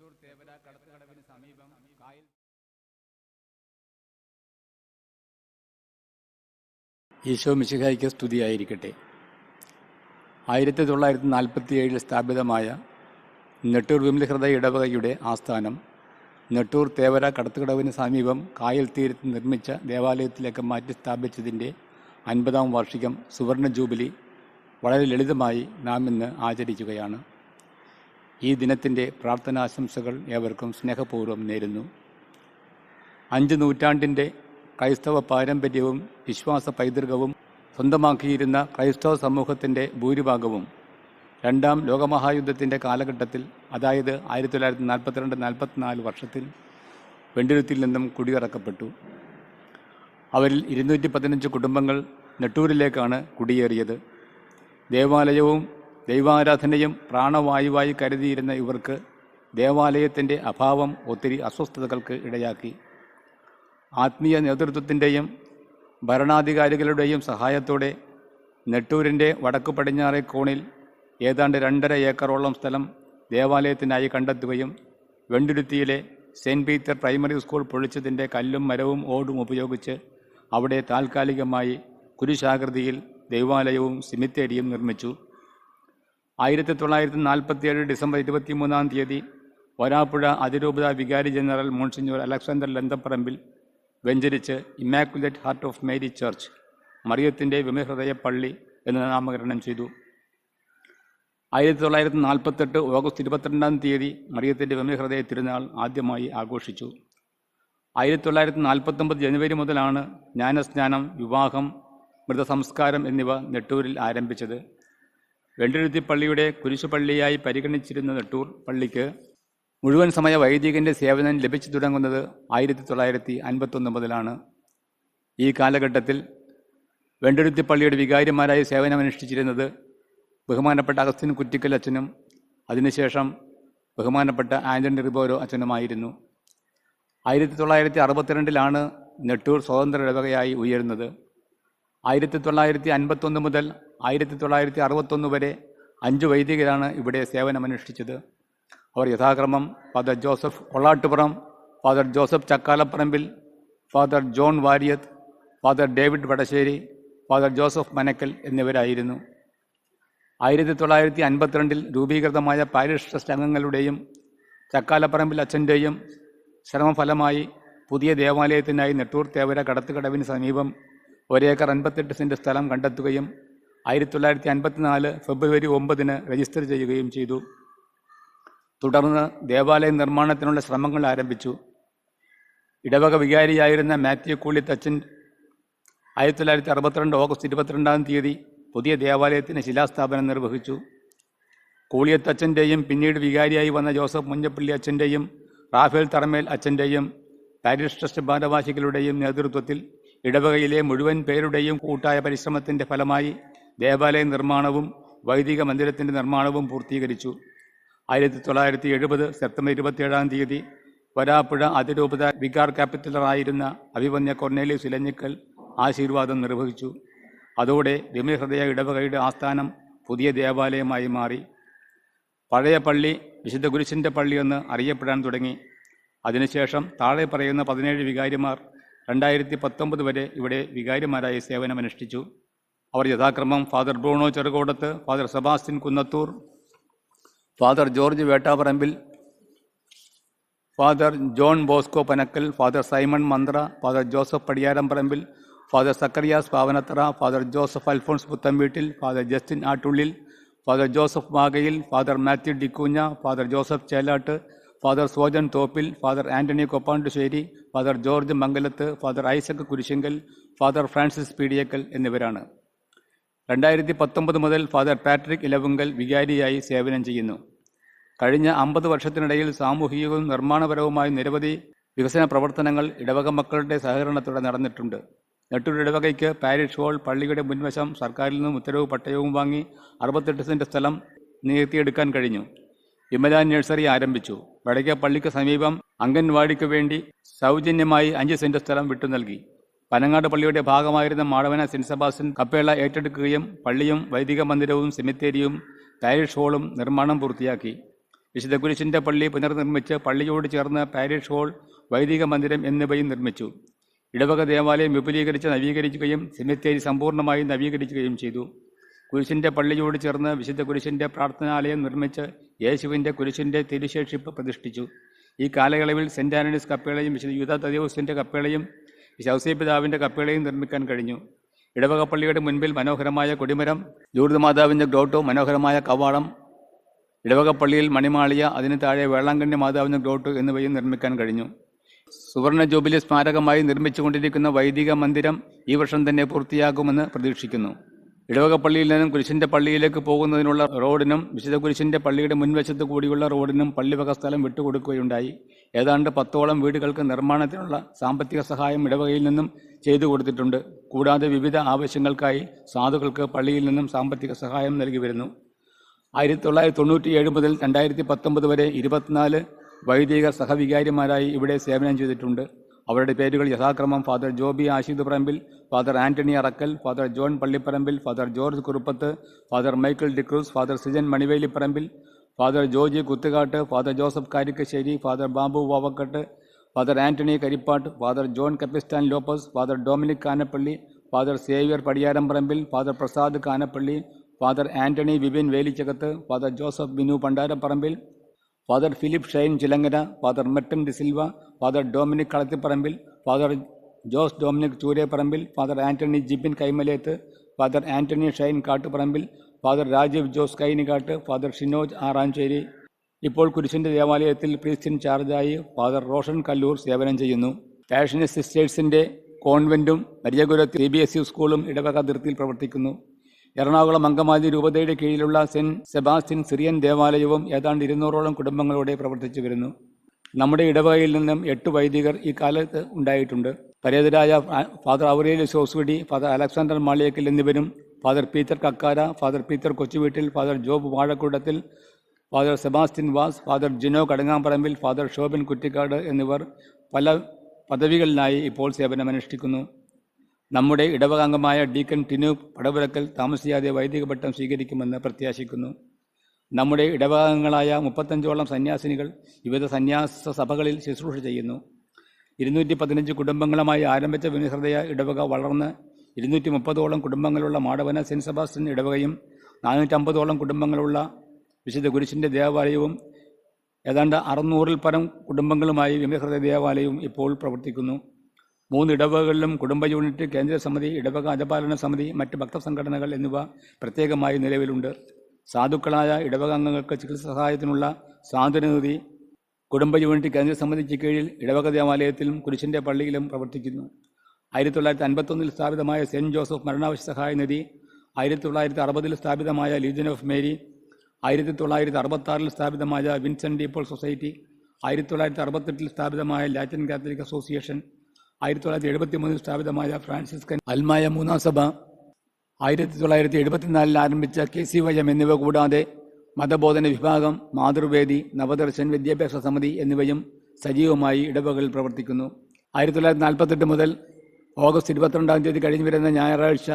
നെട്ടൂർ തേവര കടത്തുകടവിന് സമീപം കായൽ. ഈശോ മിശിഹായ്ക്ക് സ്തുതിയായിരിക്കട്ടെ. 1947 സ്ഥാപിതമായ നെട്ടൂർ വിമലഹൃദയ ഇടവകയുടെ ആസ്ഥാനം നെട്ടൂർ തേവര കടത്തുകടവിന് സമീപം കായൽ തീരത്ത് നിർമ്മിച്ച ദേവാലയത്തിലേക്ക് മാറ്റി സ്ഥാപിച്ചതിൻ്റെ 50-ാം വാർഷികം സുവർണ ജൂബിലി വളരെ ലളിതമായി നാം ഇന്ന് ആചരിക്കുകയാണ്. ഈ ദിനത്തിൻ്റെ പ്രാർത്ഥനാശംസകൾ ഏവർക്കും സ്നേഹപൂർവ്വം നേരുന്നു. 5 നൂറ്റാണ്ടിൻ്റെ ക്രൈസ്തവ പാരമ്പര്യവും വിശ്വാസ പൈതൃകവും സ്വന്തമാക്കിയിരുന്ന ക്രൈസ്തവ സമൂഹത്തിൻ്റെ ഭൂരിഭാഗവും 2ാം ലോകമഹായുദ്ധത്തിൻ്റെ കാലഘട്ടത്തിൽ, അതായത് 1942-44 വർഷത്തിൽ വെണ്ടിരുത്തിയിൽ നിന്നും കുടിയിറക്കപ്പെട്ടു. അവരിൽ 215 കുടുംബങ്ങൾ നെട്ടൂരിലേക്കാണ് കുടിയേറിയത്. ദേവാലയവും ദൈവാരാധനയും പ്രാണവായുവായി കരുതിയിരുന്ന ഇവർക്ക് ദേവാലയത്തിൻ്റെ അഭാവം ഒത്തിരി അസ്വസ്ഥതകൾക്ക് ഇടയാക്കി. ആത്മീയ നേതൃത്വത്തിൻ്റെയും ഭരണാധികാരികളുടെയും സഹായത്തോടെ നെട്ടൂരിൻ്റെ വടക്കു പടിഞ്ഞാറേ കോണിൽ ഏതാണ്ട് 2.5 ഏക്കറോളം സ്ഥലം ദേവാലയത്തിനായി കണ്ടെത്തുകയും വെണ്ടിരുത്തിയിലെ സെയിൻറ്റ് പീറ്റർ പ്രൈമറി സ്കൂൾ പൊളിച്ചതിൻ്റെ കല്ലും മരവും ഓടും ഉപയോഗിച്ച് അവിടെ താൽക്കാലികമായി കുരിശാകൃതിയിൽ ദൈവാലയവും സിമിത്തേരിയും നിർമ്മിച്ചു. 1947 ഡിസംബർ 23-ാം തീയതി വരാപ്പുഴ അതിരൂപത വികാരി ജനറൽ മോൺസിഞ്ഞോർ അലക്സാണ്ടർ ലന്തപ്പറമ്പിൽ വെഞ്ചരിച്ച് immaculate heart of Mary church, മറിയത്തിൻ്റെ വിമലഹൃദയ പള്ളി എന്ന് നാമകരണം ചെയ്തു. 1948 ഓഗസ്റ്റ് 22-ാം തീയതി മറിയത്തിൻ്റെ വിമലഹൃദയ തിരുനാൾ ആദ്യമായി ആഘോഷിച്ചു. 1949 ജനുവരി മുതലാണ് ജ്ഞാനസ്നാനം, വിവാഹം, മൃതസംസ്കാരം എന്നിവ നെട്ടൂരിൽ ആരംഭിച്ചത്. വെണ്ടിരുത്തി പള്ളിയുടെ കുരിശുപള്ളിയായി പരിഗണിച്ചിരുന്ന നെട്ടൂർ പള്ളിക്ക് മുഴുവൻ സമയ വൈദികൻ്റെ സേവനം ലഭിച്ചു തുടങ്ങുന്നത് 1951 മുതലാണ്. ഈ കാലഘട്ടത്തിൽ വെണ്ടിരുത്തി പള്ളിയുടെ വികാരിമാരായി സേവനമനുഷ്ഠിച്ചിരുന്നത് ബഹുമാനപ്പെട്ട അഗസ്റ്റിൻ കുറ്റിക്കൽ അച്ഛനും അതിനുശേഷം ബഹുമാനപ്പെട്ട ആൻ്റണി റിബോരോ അച്ഛനുമായിരുന്നു. 1962 നെട്ടൂർ സ്വതന്ത്ര ഇടവകയായി ഉയരുന്നത്. 1951 മുതൽ 1961 വരെ 5 വൈദികരാണ് ഇവിടെ സേവനമനുഷ്ഠിച്ചത്. അവർ യഥാക്രമം father Joseph Kollattupuram, father Joseph Chakkalaparambil, father John Varyath, father David Vadassery, father Joseph Manakkal എന്നിവരായിരുന്നു. 1952 രൂപീകൃതമായ പാരിഷ് ട്രസ്റ്റ് അംഗങ്ങളുടെയും ചക്കാലപ്പറമ്പിൽ അച്ഛൻ്റെയും ശ്രമഫലമായി പുതിയ ദേവാലയത്തിനായി നെട്ടൂർ തേവര കടത്തുകടവിന് സമീപം 1 ഏക്കർ 58 സെൻറ്റ് സ്ഥലം കണ്ടെത്തുകയും 1954 ഫെബ്രുവരി 9-ന് രജിസ്റ്റർ ചെയ്യുകയും ചെയ്തു. തുടർന്ന് ദേവാലയ നിർമ്മാണത്തിനുള്ള ശ്രമങ്ങൾ ആരംഭിച്ചു. ഇടവക വികാരിയായിരുന്ന മാത്യു കൂളിത്തച്ഛൻ 1962 ഓഗസ്റ്റ് 22-ാം തീയതി പുതിയ ദേവാലയത്തിന് ശിലാസ്ഥാപനം നിർവഹിച്ചു. കൂളിയത്തച്ഛൻ്റെയും പിന്നീട് വികാരിയായി വന്ന ജോസഫ് മുഞ്ഞപ്പള്ളി അച്ഛൻ്റെയും റാഫേൽ തറമേൽ അച്ഛൻ്റെയും പാരിഷ് ട്രസ്റ്റ് ഭാരവാഹികളുടെയും നേതൃത്വത്തിൽ ഇടവകയിലെ മുഴുവൻ പേരുടെയും കൂട്ടായ പരിശ്രമത്തിൻ്റെ ഫലമായി ദേവാലയ നിർമ്മാണവും വൈദിക മന്ദിരത്തിൻ്റെ നിർമ്മാണവും പൂർത്തീകരിച്ചു. 1970 സെപ്റ്റംബർ 27-ാം തീയതി വരാപ്പുഴ അതിരൂപത വികാർ ക്യാപിറ്റലറായിരുന്ന അഭിമന്യ കൊർണേലിയസ് ഇലഞ്ഞിക്കൽ ആശീർവാദം നിർവഹിച്ചു. അതോടെ വിമലഹൃദയ ഇടവകയുടെ ആസ്ഥാനം പുതിയ ദേവാലയമായി മാറി. പഴയ പള്ളി വിശുദ്ധ കുരിശിൻ്റെ പള്ളിയെന്ന് അറിയപ്പെടാൻ തുടങ്ങി. അതിനുശേഷം താഴെ പറയുന്ന 17 വികാരിമാർ 2019 വരെ ഇവിടെ വികാരിമാരായി സേവനമനുഷ്ഠിച്ചു. അവർ യഥാക്രമം father Bruno Cherukodath, father Sebastian Kunnathur, father George Vettaparambil, father John Bosco Panakkal, father Simon Manthra, father Joseph Padiyaramparambil, father Zacharias Pavanathara, father Joseph Alphonse Puthamveettil, father Justin Attullil, father Joseph Magayil, father Mathew D'Cunha, father Joseph Chelatt, father Sojan Thoppil, father Antony Koppandussery, father George Mangalath, father Isaac Kurisinkal, father Francis Peediyakkal എന്നിവരാണ്. 2019 മുതൽ father Patrick Elavunkal വികാരിയായി സേവനം ചെയ്യുന്നു. കഴിഞ്ഞ 50 വർഷത്തിനിടയിൽ സാമൂഹികവും നിർമ്മാണപരവുമായ നിരവധി വികസന പ്രവർത്തനങ്ങൾ ഇടവക മക്കളുടെ സഹകരണത്തോടെ നടന്നിട്ടുണ്ട്. നെട്ടൂർ ഇടവകയ്ക്ക് പാരിഷ് ഹാൾ, പള്ളിയുടെ മുൻവശം സർക്കാരിൽ നിന്നും ഉത്തരവ് പട്ടയവും വാങ്ങി 68 സെൻറ്റ് സ്ഥലം നികത്തിയെടുക്കാൻ കഴിഞ്ഞു. വിമല നഴ്സറി ആരംഭിച്ചു. വടക്കേ പള്ളിക്ക് സമീപം അംഗൻവാടിക്ക് വേണ്ടി സൗജന്യമായി 5 സെൻറ്റ് സ്ഥലം വിട്ടു നൽകി. പനങ്ങാട് പള്ളിയുടെ ഭാഗമായിരുന്ന മാടവന സെൻറ്റ് സെബാസ്റ്റ്യൻ കപ്പേള ഏറ്റെടുക്കുകയും പള്ളിയും വൈദിക മന്ദിരവും സെമിത്തേരിയും പാരിഷ് ഹാളും നിർമ്മാണം പൂർത്തിയാക്കി. വിശുദ്ധ കുരിശിൻ്റെ പള്ളി പുനർനിർമ്മിച്ച് പള്ളിയോട് ചേർന്ന് പാരിഷ് ഹാൾ, വൈദിക മന്ദിരം എന്നിവയും നിർമ്മിച്ചു. ഇടവക ദേവാലയം വിപുലീകരിച്ച് നവീകരിക്കുകയും സെമിത്തേരി സമ്പൂർണ്ണമായി നവീകരിക്കുകയും ചെയ്തു. കുരിശിൻ്റെ പള്ളിയോട് ചേർന്ന് വിശുദ്ധ കുരിശിൻ്റെ പ്രാർത്ഥനാലയം നിർമ്മിച്ച് യേശുവിൻ്റെ കുരിശിൻ്റെ തിരുശേഷിപ്പ് പ്രതിഷ്ഠിച്ചു. ഈ കാലയളവിൽ സെൻറ് ആൻ്റണീസ് കപ്പേളയും വിശുദ്ധ യൂദാ തദേവൂസിൻ്റെ കപ്പേളയും വിശുദ്ധ ഔസേപ്പിതാവിൻ്റെ കപ്പേളയും നിർമ്മിക്കാൻ കഴിഞ്ഞു. ഇടവക പള്ളിയുടെ മുൻപിൽ മനോഹരമായ കൊടിമരം, ലൂർദ് മാതാവിൻ്റെ ഗ്രോട്ടോ, മനോഹരമായ കവാടം, ഇടവക പള്ളിയിൽ മണിമാളിക, അതിന് താഴെ വേളാങ്കണ്ണി മാതാവിൻ്റെ ഗ്രോട്ടോ എന്നിവയും നിർമ്മിക്കാൻ കഴിഞ്ഞു. സുവർണ ജൂബിലി സ്മാരകമായി നിർമ്മിച്ചുകൊണ്ടിരിക്കുന്ന വൈദിക മന്ദിരം ഈ വർഷം തന്നെ പൂർത്തിയാകുമെന്ന് പ്രതീക്ഷിക്കുന്നു. ഇടവക പള്ളിയിൽ നിന്നും കുരിശിൻ്റെ പള്ളിയിലേക്ക് പോകുന്നതിനുള്ള റോഡിനും വിശുദ്ധ കുരിശിൻ്റെ പള്ളിയുടെ മുൻവശത്ത് കൂടിയുള്ള റോഡിനും പള്ളിവക സ്ഥലം വിട്ടുകൊടുക്കുകയുണ്ടായി. ഏതാണ്ട് 10ഓളം വീടുകൾക്ക് നിർമ്മാണത്തിനുള്ള സാമ്പത്തിക സഹായം ഇടവകയിൽ നിന്നും ചെയ്തു കൊടുത്തിട്ടുണ്ട്. കൂടാതെ വിവിധ ആവശ്യങ്ങൾക്കായി സാധുക്കൾക്ക് പള്ളിയിൽ നിന്നും സാമ്പത്തിക സഹായം നൽകി വരുന്നു. 1997 മുതൽ 2019 വരെ 24 വൈദിക സഹവികാരിമാരായി ഇവിടെ സേവനം ചെയ്തിട്ടുണ്ട്. അവരുടെ പേരുകൾ യഥാക്രമം father Joby Asheed Parambil, father Antony Arackal, father John Pallipparambil, father George Kuruppath, father Michael D'Cruz, father Sijan Manivelipparambil, father Joji Kuthukatt, father Joseph Karikkassery, father Babu Vavakkatt, father Antony Karippatt, father John Capistran Lopez, father Dominic Kanappally, father Xavier Padiyaramparambil, father Prasad Kanappally, father Antony Vipin Velichakath, father Joseph Binu Pandaraparambil, father Philip Shine Chilankara, father Mettan D'Silva, father Dominic Kalathiparambil, father Jose Dominic ചൂരേപ്പറമ്പിൽ, father Antony Jibin Kaimaleth, father Antony Shine Kattuparambil, father Rajeev Jose Kainikatt, father Shinoj Aranchery. ഇപ്പോൾ കുരിശിൻ്റെ ദേവാലയത്തിൽ priest in ചാർജായി father Roshan Kallur സേവനം ചെയ്യുന്നു. Passionist സിസ്റ്റേഴ്സിൻ്റെ കോൺവെൻറ്റും മരിയപുരത്ത് CBSE സ്കൂളും ഇടവക അതിർത്തിയിൽ പ്രവർത്തിക്കുന്നു. എറണാകുളം അങ്കമാലി രൂപതയുടെ കീഴിലുള്ള സെൻറ്റ് സെബാസ്റ്റ്യൻ സിറിയൻ ദേവാലയവും ഏതാണ്ട് 200ഓളം കുടുംബങ്ങളോടെ പ്രവർത്തിച്ചു വരുന്നു. നമ്മുടെ ഇടവകയിൽ നിന്നും 8 വൈദികർ ഈ കാലത്ത് ഉണ്ടായിട്ടുണ്ട്. പരേതരായ father Aurelius Oswady, father Alexander Maliyakkal എന്നിവരും, father Peter Kakkara, father Peter Kochuveettil, father Job Vazhakkoodathil, father Sebastian Vaz, father Jino Kadangamparambil, father Shobin Kuttikkad എന്നിവർ പല പദവികളിലായി ഇപ്പോൾ സേവനമനുഷ്ഠിക്കുന്നു. നമ്മുടെ ഇടവകാംഗമായ ഡീക്കൻ ടിനു പടപുരക്കൽ താമസിയാതെ വൈദിക പട്ടം സ്വീകരിക്കുമെന്ന് പ്രത്യാശിക്കുന്നു. നമ്മുടെ ഇടവകാംഗങ്ങളായ 35ഓളം സന്യാസിനികൾ വിവിധ സന്യാസ സഭകളിൽ ശുശ്രൂഷ ചെയ്യുന്നു. 215 കുടുംബങ്ങളുമായി ആരംഭിച്ച വിനിഹൃദയ ഇടവക വളർന്ന് 230ഓളം കുടുംബങ്ങളുള്ള മാടവന സെൻറ്റ് സെബാസ്റ്റ്യൻ ഇടവകയും 450ഓളം കുടുംബങ്ങളുള്ള വിശുദ്ധ കുരിശിൻ്റെ ദേവാലയവും ഏതാണ്ട് 600-ൽ പരം കുടുംബങ്ങളുമായി വിനിഹൃദയ ദേവാലയവും ഇപ്പോൾ പ്രവർത്തിക്കുന്നു. 3 ഇടവകകളിലും കുടുംബ യൂണിറ്റ്, കേന്ദ്ര സമിതി, ഇടവക അജപാലന സമിതി, മറ്റ് ഭക്തസംഘടനകൾ എന്നിവ പ്രത്യേകമായി നിലവിലുണ്ട്. സാധുക്കളായ ഇടവകാംഗങ്ങൾക്ക് ചികിത്സ സഹായത്തിനുള്ള സാന്ത്വനനിധി കുടുംബ യൂണിറ്റ് കേന്ദ്ര സമിതിക്ക് കീഴിൽ ഇടവക ദേവാലയത്തിലും കുരിശിൻ്റെ പള്ളിയിലും പ്രവർത്തിക്കുന്നു. 1951-ൽ സ്ഥാപിതമായ സെൻറ്റ് ജോസഫ് മരണാവശ്യ സഹായ നിധി, 1960-ൽ സ്ഥാപിതമായ ലീജിയൻ ഓഫ് മേരി, 1966-ൽ സ്ഥാപിതമായ വിൻസെൻ്റ് ഡി പോൾ സൊസൈറ്റി, 1968-ൽ സ്ഥാപിതമായ ലാറ്റിൻ കാത്തലിക് അസോസിയേഷൻ, 1973-ൽ സ്ഥാപിതമായ ഫ്രാൻസിസ്കൻ അൽമായ മൂന്നാം സഭ, 1974-ൽ ആരംഭിച്ച KCYM എന്നിവ കൂടാതെ മതബോധന വിഭാഗം, മാതൃവേദി, നവദർശൻ വിദ്യാഭ്യാസ സമിതി എന്നിവയും സജീവമായി ഇടവകകളിൽ പ്രവർത്തിക്കുന്നു. 1948 മുതൽ ഓഗസ്റ്റ് 22-ാം തീയതി കഴിഞ്ഞു വരുന്ന ഞായറാഴ്ച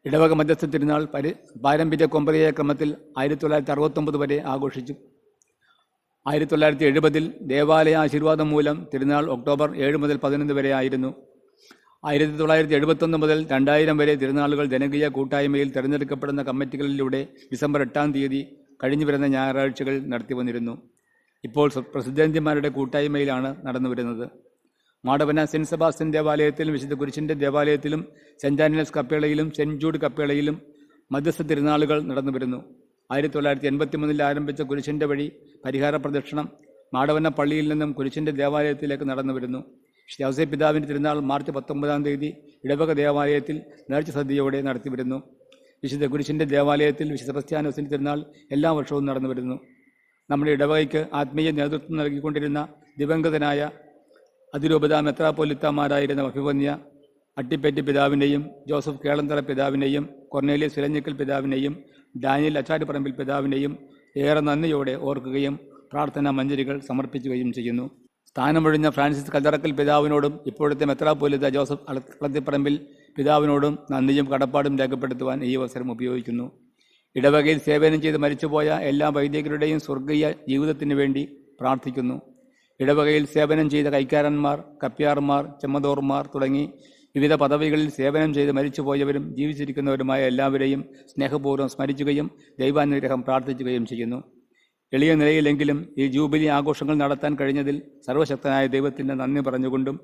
ഇടവക മധ്യസ്ഥ തിരുനാൾ പാരമ്പര്യ കൊമ്പരിയ ക്രമത്തിൽ 1969 വരെ ആഘോഷിച്ചു. 1970-ൽ ദേവാലയ ആശീർവാദം മൂലം തിരുനാൾ ഒക്ടോബർ 7 മുതൽ 11 വരെ ആയിരുന്നു. 1971 മുതൽ 2000 വരെ തിരുനാളുകൾ ജനകീയ കൂട്ടായ്മയിൽ തിരഞ്ഞെടുക്കപ്പെടുന്ന കമ്മിറ്റികളിലൂടെ ഡിസംബർ 8-ാം തീയതി കഴിഞ്ഞു വരുന്ന ഞായറാഴ്ചകൾ നടത്തി വന്നിരുന്നു. ഇപ്പോൾ പ്രസിദ്ധന്തിമാരുടെ കൂട്ടായ്മയിലാണ് നടന്നു വരുന്നത്. മാടവന സെൻറ്റ് സെബാസ്റ്റ്യൻ ദേവാലയത്തിലും വിശുദ്ധ കുരിശിൻ്റെ ദേവാലയത്തിലും സെൻറ്റ് ആൻ്റണീസ് കപ്പേളയിലും സെൻറ്റ് ജൂഡ് കപ്പേളയിലും മധ്യസ്ഥ തിരുനാളുകൾ നടന്നു വരുന്നു. 1983-ൽ ആരംഭിച്ച കുരിശിൻ്റെ വഴി പരിഹാര പ്രദക്ഷിണം മാടവന പള്ളിയിൽ നിന്നും കുരിശിൻ്റെ ദേവാലയത്തിലേക്ക് നടന്നു വരുന്നു. ഔസേപ്പിതാവിൻ്റെ തിരുനാൾ മാർച്ച് 19-ാം തീയതി ഇടവക ദേവാലയത്തിൽ നേർച്ച സദ്യയോടെ നടത്തി വരുന്നു. വിശുദ്ധ കുരിശിൻ്റെ ദേവാലയത്തിൽ വിശുദ്ധ സെബസ്ത്യാനോസിൻ്റെ തിരുനാൾ എല്ലാ വർഷവും നടന്നു വരുന്നു. നമ്മുടെ ഇടവകയ്ക്ക് ആത്മീയ നേതൃത്വം നൽകിക്കൊണ്ടിരുന്ന ദിവംഗതനായ അതിരൂപത മെത്രാപ്പൊലിത്തമാരായിരുന്ന അഭിവന്യ അട്ടിപ്പേറ്റി പിതാവിനെയും ജോസഫ് കേളന്തറ പിതാവിനെയും കൊർണേലിയസ് ഇലഞ്ഞിക്കൽ പിതാവിനെയും ഡാനിയൽ അച്ചാട്ടുപറമ്പിൽ പിതാവിനെയും ഏറെ നന്ദിയോടെ ഓർക്കുകയും പ്രാർത്ഥനാ മഞ്ജരികൾ സമർപ്പിക്കുകയും ചെയ്യുന്നു. സ്ഥാനമൊഴിഞ്ഞ ഫ്രാൻസിസ് കല്ലറക്കൽ പിതാവിനോടും ഇപ്പോഴത്തെ മെത്രാപ്പൊലിത്ത ജോസഫ് കളത്തിപ്പറമ്പിൽ പിതാവിനോടും നന്ദിയും കടപ്പാടും രേഖപ്പെടുത്തുവാൻ ഈ അവസരം ഉപയോഗിക്കുന്നു. ഇടവകയിൽ സേവനം ചെയ്ത് മരിച്ചുപോയ എല്ലാ വൈദികരുടെയും സ്വർഗീയ ജീവിതത്തിന് വേണ്ടി പ്രാർത്ഥിക്കുന്നു. ഇടവകയിൽ സേവനം ചെയ്ത കൈക്കാരന്മാർ, കപ്യാർമാർ, ചെമ്മതോർമാർ തുടങ്ങി വിവിധ പദവികളിൽ സേവനം ചെയ്ത് മരിച്ചുപോയവരും ജീവിച്ചിരിക്കുന്നവരുമായ എല്ലാവരെയും സ്നേഹപൂർവ്വം സ്മരിക്കുകയും ദൈവാനുഗ്രഹം പ്രാർത്ഥിക്കുകയും ചെയ്യുന്നു. എളിയ നിലയിലെങ്കിലും ഈ ജൂബിലി ആഘോഷങ്ങൾ നടത്താൻ കഴിഞ്ഞതിൽ സർവശക്തനായ ദൈവത്തിന് നന്ദി പറഞ്ഞുകൊണ്ടും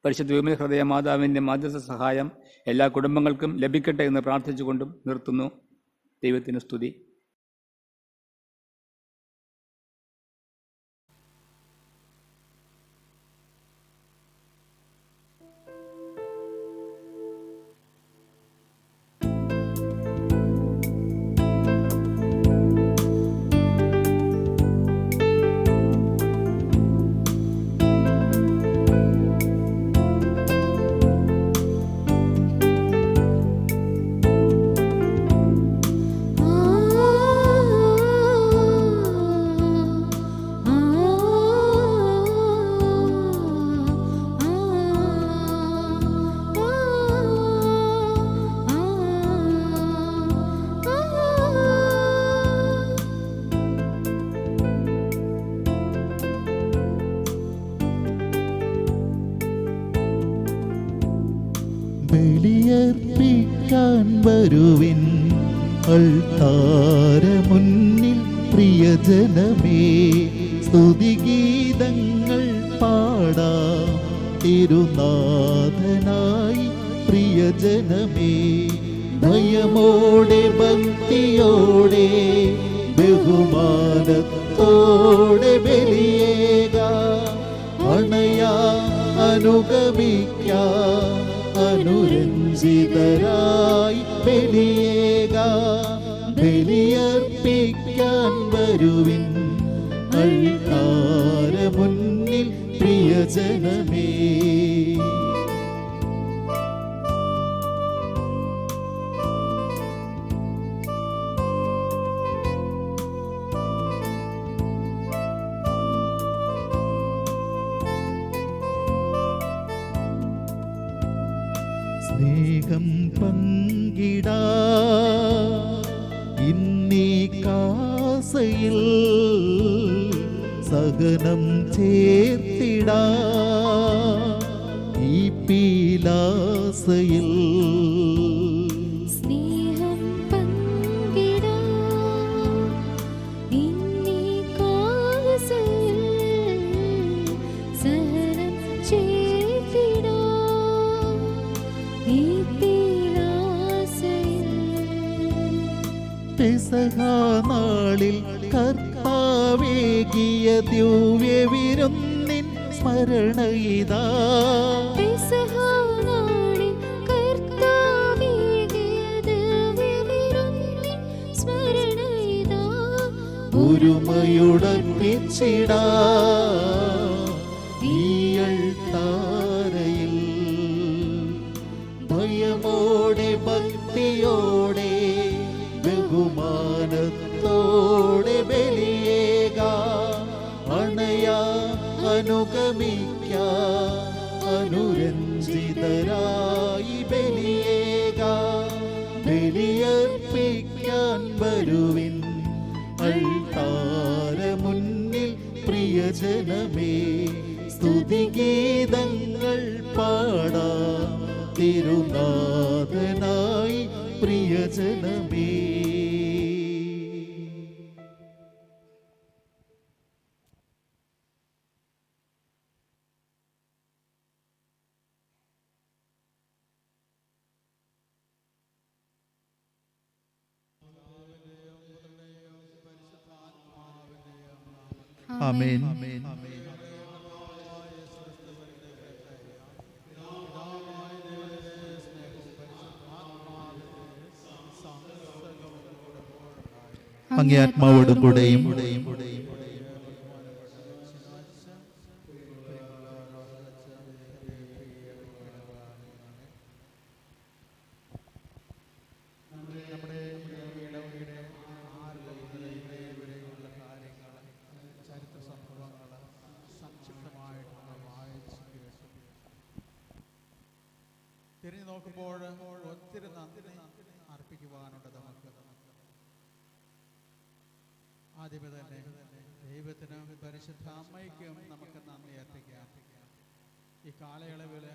പരിശുദ്ധ വിമല ഹൃദയ മാതാവിൻ്റെ മാധ്യസ്ഥ സഹായം എല്ലാ കുടുംബങ്ങൾക്കും ലഭിക്കട്ടെ എന്ന് പ്രാർത്ഥിച്ചുകൊണ്ടും നിർത്തുന്നു. ദൈവത്തിന് സ്തുതി. ബലിയർപ്പിക്കാൻ വരുവിൻ അൾത്താരമുന്നിൽ പ്രിയജനമേ, സ്തുതിഗീതങ്ങൾ പാടാം തിരുനാഥനായി പ്രിയജനമേ. ഭയമോടെ ഭക്തിയോടെ ബഹുമാനത്തോടെ ബലിയേകാം, അണയാ അനുഗമിക്കാം അനുരഞ്ജിതരായി ബലിയേകാം. ബലിയർപ്പിക്കാൻ വരുവിൻ അൾത്താരമുന്നിൽ പ്രിയജനമേ. സ്നേഹം പങ്കിടാ ഇന്നീ കാസയിൽ, സഹനം ചേർത്തിടാ ഈ പീലാസയിൽ. സ്നേഹം പങ്കിടാ ഇന്നീ കാസയിൽ, സഹനം ചേർത്തിടാ ഈ പീലാസയിൽ. പെസഹാ നാളിൽ കർത്താവേകിയ ദിവ്യവിരുന്നിൻ സ്മരണയിതാ. പെസഹാ നാളിൽ കർത്താവേകിയ ദിവ്യവിരുന്നിൻ സ്മരണയിതാ. ഒരുമയുടർപ്പിച്ചിടാ ഈ അൾത്താരയിൽ. ഭയമോടെ ഭക്തിയോടെ ബഹുമാനത്തോടെ ബലിയേകാം, അണയാ അനുഗമിക്കാം അനുരഞ്ജിതരായി ബലിയേകാം. ബലിയർപ്പിക്കാൻ വരുവിൻ അൾത്താരമുന്നിൽ പ്രിയജനമേ, സ്തുതിഗീതങ്ങൾ പാടാം തിരുനാഥനായി പ്രിയജനമേ. ആമേൻ. അങ്ങേ ആത്മാവോടും കൂടെയും തിരിഞ്ഞു നോക്കുമ്പോൾ ഒത്തിരി നന്ദി അർപ്പിക്കുവാനുണ്ട് നമുക്ക്. ആദ്യമേ തന്നെ ദൈവത്തിനും പരിശുദ്ധ അമ്മയ്ക്കും നമുക്ക് നന്ദി അർപ്പിക്കാം. ഈ കാലയളവിൽ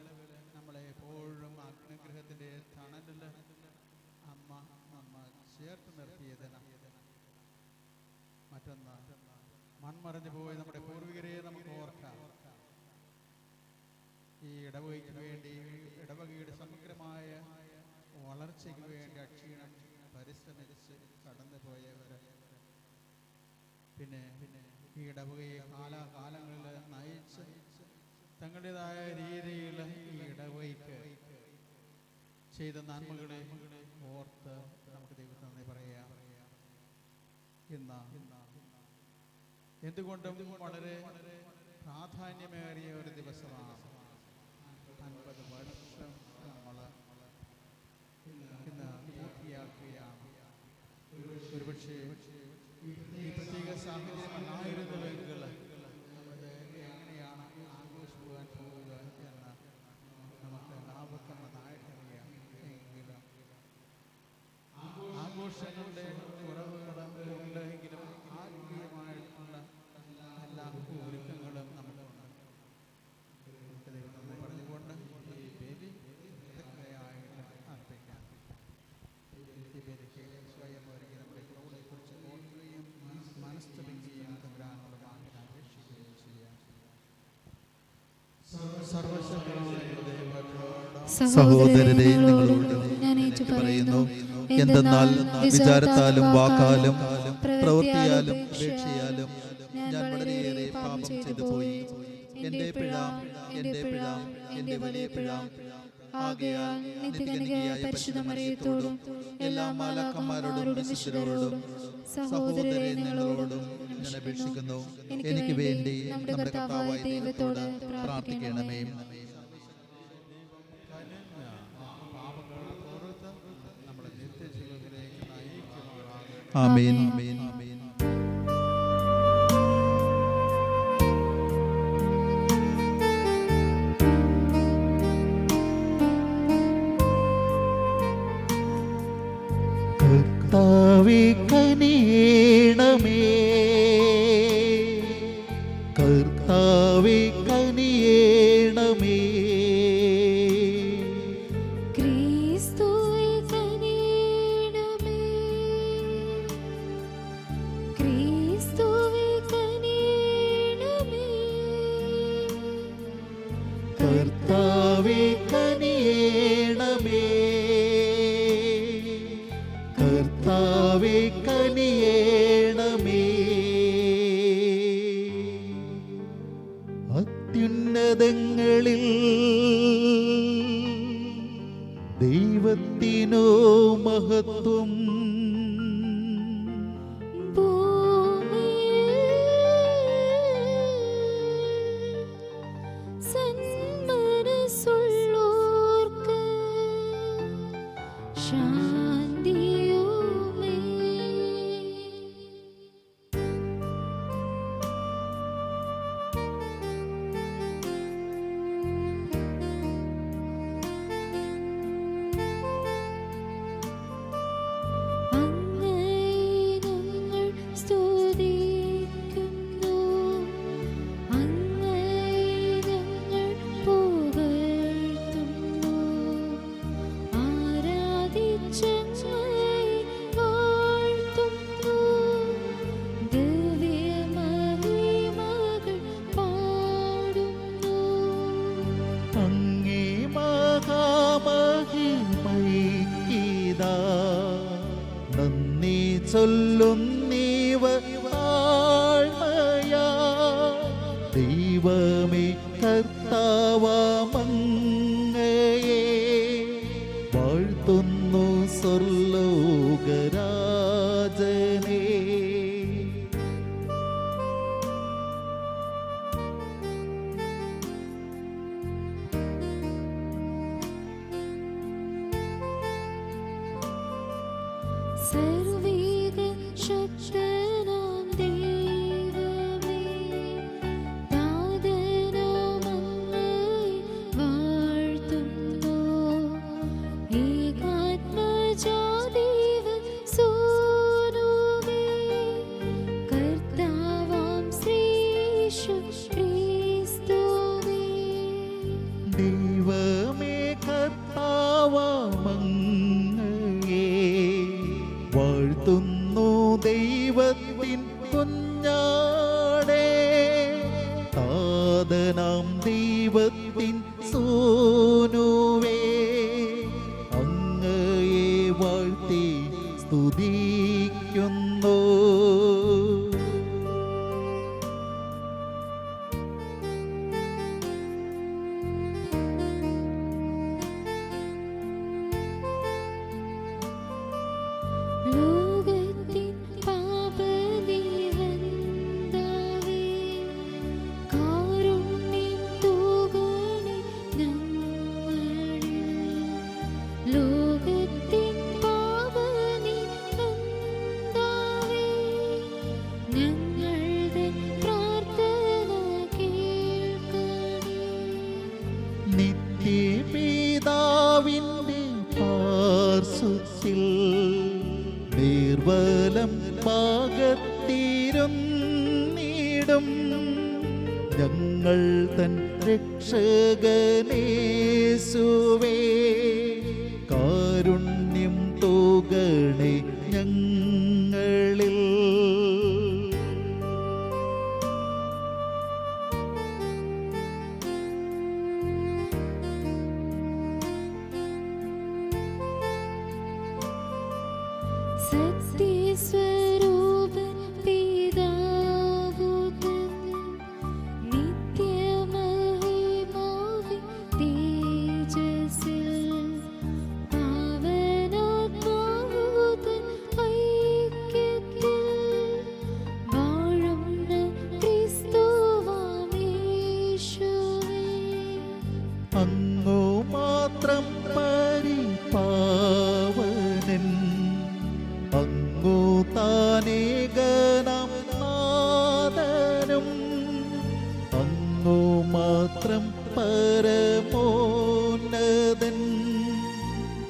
നമ്മളെ എപ്പോഴും അനുഗ്രഹത്തിൻ്റെ തണലിൽ അമ്മ നമ്മ ചേർത്ത് നിർത്തിയതിന്. മറ്റൊന്ന്, മൺമറഞ്ഞു പോയി നമ്മുടെ പൂർവികരെ നമുക്ക് ഓർക്കാം. ഈ ഇടവകയ്ക്ക് വേണ്ടി, ഇടവകയുടെ സമഗ്രമായ വളർച്ചയ്ക്ക് വേണ്ടി അക്ഷീണം പരിശ്രമിച്ച് കടന്നു പോയവർ, പിന്നെ ഈ ഇടവകയെ കാലാകാലങ്ങളിൽ നയിച്ച് തങ്ങളുടേതായ രീതിയിൽ ഈ ഇടവകയ്ക്ക് ചെയ്ത നന്മകളെ ഓർത്ത് നമുക്ക് ദൈവത്തിന് നന്ദി പറയാം. ഇന്ന് എന്തുകൊണ്ടും വളരെ പ്രാധാന്യമേറിയ ഒരു ദിവസമാണ്. 50 വർഷം നമ്മൾ ഇന്ന് പൂർത്തിയാക്കുകയാണ്. ഒരുപക്ഷെ ഈ പ്രത്യേക സാഹചര്യം അല്ലായിരുന്നുവെങ്കിൽ അത് എങ്ങനെയാണ് ആഘോഷിക്കുവാൻ പോവുക എന്ന് നമുക്ക് എല്ലാവർക്കും നന്നായിട്ടറിയാം. എങ്കിലും ആഘോഷങ്ങളുടെ കുറവുകളും ഉണ്ടെങ്കിലും ആത്മീയമായിട്ടുള്ള എല്ലാ ഒരുക്കങ്ങളും നമുക്കുണ്ട്. ദൈവം പറഞ്ഞുകൊണ്ട് ഈ ബലി കൃതജ്ഞതയായിട്ട് അർപ്പിക്കാം. ഈ ബലിക്ക് സ്വയം ഒരുക്കി നമ്മുടെ കുറവുകളെക്കുറിച്ച് ഓർക്കുകയും മനസ്തപിക്കുകയും തമ്പുരാനോടുമായി അപേക്ഷിക്കുകയും ചെയ്യാം. സഹോദരരെ, നിങ്ങളോട് ഞാൻ പറയുന്നു, എന്തെന്നാൽ വിചാരത്താലും വാക്കാലും പ്രവൃത്തിയാലും ഉപേക്ഷയാലും ഞാൻ വളരെയേറെ പാപം ചെയ്തു പോയി. എൻ്റെ പിഴ, എൻ്റെ വലിയ പിഴ. ആകയാൽ നിത്യകന്യകയായ പരിശുദ്ധ മറിയത്തോടും എല്ലാ മാലാഖമാരോടും വിശുദ്ധരോടും സഹോദരരെ നിങ്ങളോടും ഞാൻ അപേക്ഷിക്കുന്നു, എനിക്ക് വേണ്ടി നമ്മുടെ കർത്താവായ ദൈവത്തോട് പ്രാർത്ഥിക്കണമേ. ആമേൻ. കർത്താവേ കനിയണമേ, കർത്താവേ കനിയണമേ. ക്രിസ്തുവേ കനിയണമേ, ക്രിസ്തുവേ കനിയണമേ. കർത്താവേ കനിയണമേ, കർത്താവേ കനിയണമേ. അത്യുന്നതങ്ങളിൽ ദൈവത്തിനോ മഹത്വം, സന്മനസ്സുള്ളോർക്ക് ശാന്തിയുമേ. ചൊല്ലുന്നീവ ആഴ്മയാ. ദൈവമേ കർത്താവമങ്ങയെ വാഴ്ത്തുന്നു സ്വർലോകരാജനേ. സർവ്വീക ശക്തനാം ദൈവമേ, താതനാം അങ്ങയെ ദൈവമേ കർത്താവമങ്ങയെ വാഴ്ത്തുന്നു ദൈവത്തിൻ കുഞ്ഞാടേ താതനാം ദൈവത്തിൻ സോനുവേ അങ്ങയെ വാഴ്ത്തി സ്തുതിക്കുന്നു. ലോകത്തിൻ പാപനിഹന്താവേ, കാരുണ്യം തൂകണേ ഞങ്ങളിൽ. ലോകത്തിൻ പാപനിഹന്താവേ, ഞങ്ങളുടെ പ്രാർത്ഥന കേൾക്കണേ. നിത്യപിതാവിൻ്റെ പാർശ്വത്തിൽ നിർവലം പാകത്തിരുന്നിടും ഞങ്ങൾ തൻ രക്ഷകനേശുവേ കാരുണ്യം തൂകണേ ഞങ്ങളിൽ. സത്യസ്വരൂപൻ പിതാവുതൻ നിത്യമഹിമാവിൻ തേജസ്സിൽ പാവനാത്മാവുതൻ ഐക്യത്തിൽ വാഴുന്ന ക്രിസ്തുവാമീശുവേ. അങ്ങു മാത്രം പരിപാവനൻ അങ്ങു താനേകനാം നാഥനും അങ്ങു മാത്രം പരമോന്നതൻ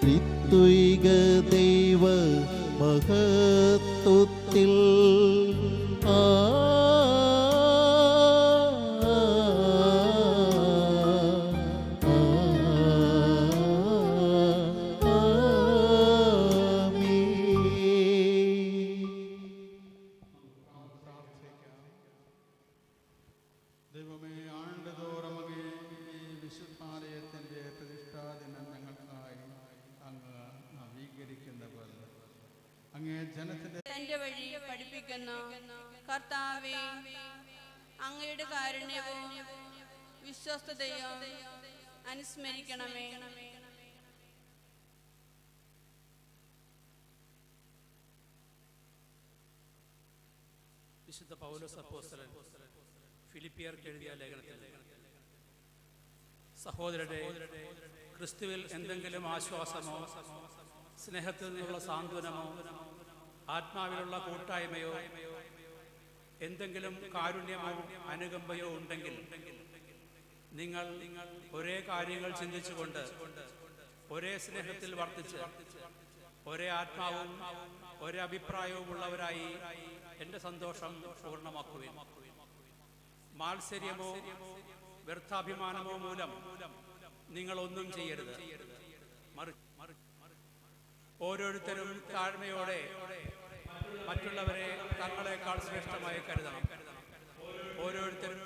ത്രിത്വൈക ദൈവ മഹത്വത്തിൽ. ദൈവമേ, ആണ്ടുതോറും അങ്ങേ ഈ വിശുദ്ധാലയത്തിൻ്റെ പ്രതിഷ്ഠാദിനം ഞങ്ങൾക്കായി അങ്ങ് നവീകരിക്കുന്നവർ അങ്ങേ ജനത്തിൻ്റെ തന്റെ വഴി പഠിപ്പിക്കുന്ന കർത്താവേ, അങ്ങയുടെ കാരുണ്യവും വിശ്വസ്തതയും അനുസ്മരിക്കണമേ. വിശുദ്ധ പൗലോസ് അപ്പോസ്തലൻ ഫിലിപ്പിയർക്ക് എഴുതിയ ലേഖനത്തിൽ, സഹോദരരെ, ക്രിസ്തുവിൽ എന്തെങ്കിലും ആശ്വാസമോ സ്നേഹത്തിൽ നിന്നുള്ള സാന്ത്വനമോ ആത്മാവിലുള്ള കൂട്ടായ്മയോ എന്തെങ്കിലും കാരുണ്യമോ അനുകമ്പയോ ഉണ്ടെങ്കിൽ നിങ്ങൾ ഒരേ കാര്യങ്ങൾ ചിന്തിച്ചുകൊണ്ട് ഒരേ സ്നേഹത്തിൽ വർത്തിച്ച് ഒരേ ആത്മാവും ഒരേ അഭിപ്രായവും ഉള്ളവരായി എൻ്റെ സന്തോഷം പൂർണ്ണമാക്കുവിൻ. മാത്സര്യമോ വ്യർത്ഥാഭിമാനമോ മൂലം നിങ്ങളൊന്നും ചെയ്യരുത്. ഓരോരുത്തരും താഴ്മയോടെ മറ്റുള്ളവരെ തങ്ങളെക്കാൾ ശ്രേഷ്ഠമായി കരുതണം. ഓരോരുത്തരും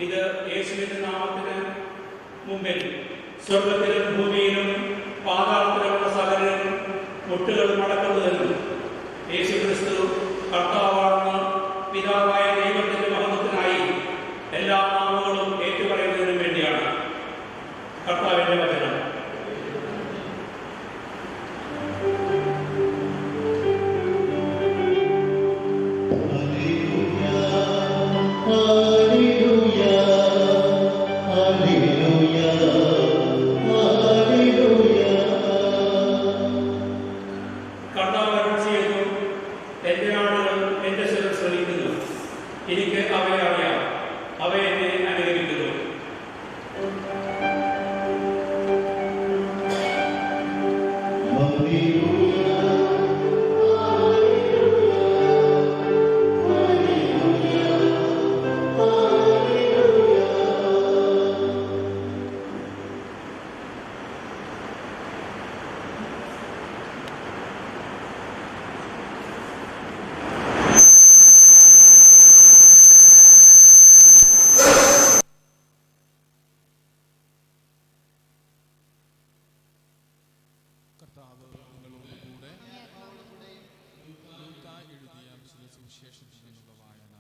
ഇത് യേശുവിന്റെ നാമത്തിന് മുമ്പിൽ സ്വർഗത്തിലും ഭൂമിയിലും പാതാളത്തിലുള്ള സകലരും മുട്ടുകൾ മടക്കുന്നതെന്നും യേശു ക്രിസ്തു കർത്താവാണെന്ന് പിതാവായ ദൈവത്തിന്റെ മഹത്വത്തിനായി എല്ലാ നാമങ്ങളും ഏറ്റുപറയുന്നതിനും വേണ്ടിയാണ്. കർത്താവ് അരുൾ ചെയ്യുന്നു, എൻ്റെ ആളുകൾ എൻ്റെ സ്വരം ശ്രവിക്കുന്നു, എനിക്ക് അവയെ അറിയാം, അവ എന്നെ അനുകരിക്കുന്നു. കർത്താവ് നിങ്ങളോടുകൂടെ ലൂക്കാ എഴുതിയ വിശുദ്ധ സുവിശേഷത്തിൽ നിന്നുള്ള വായന.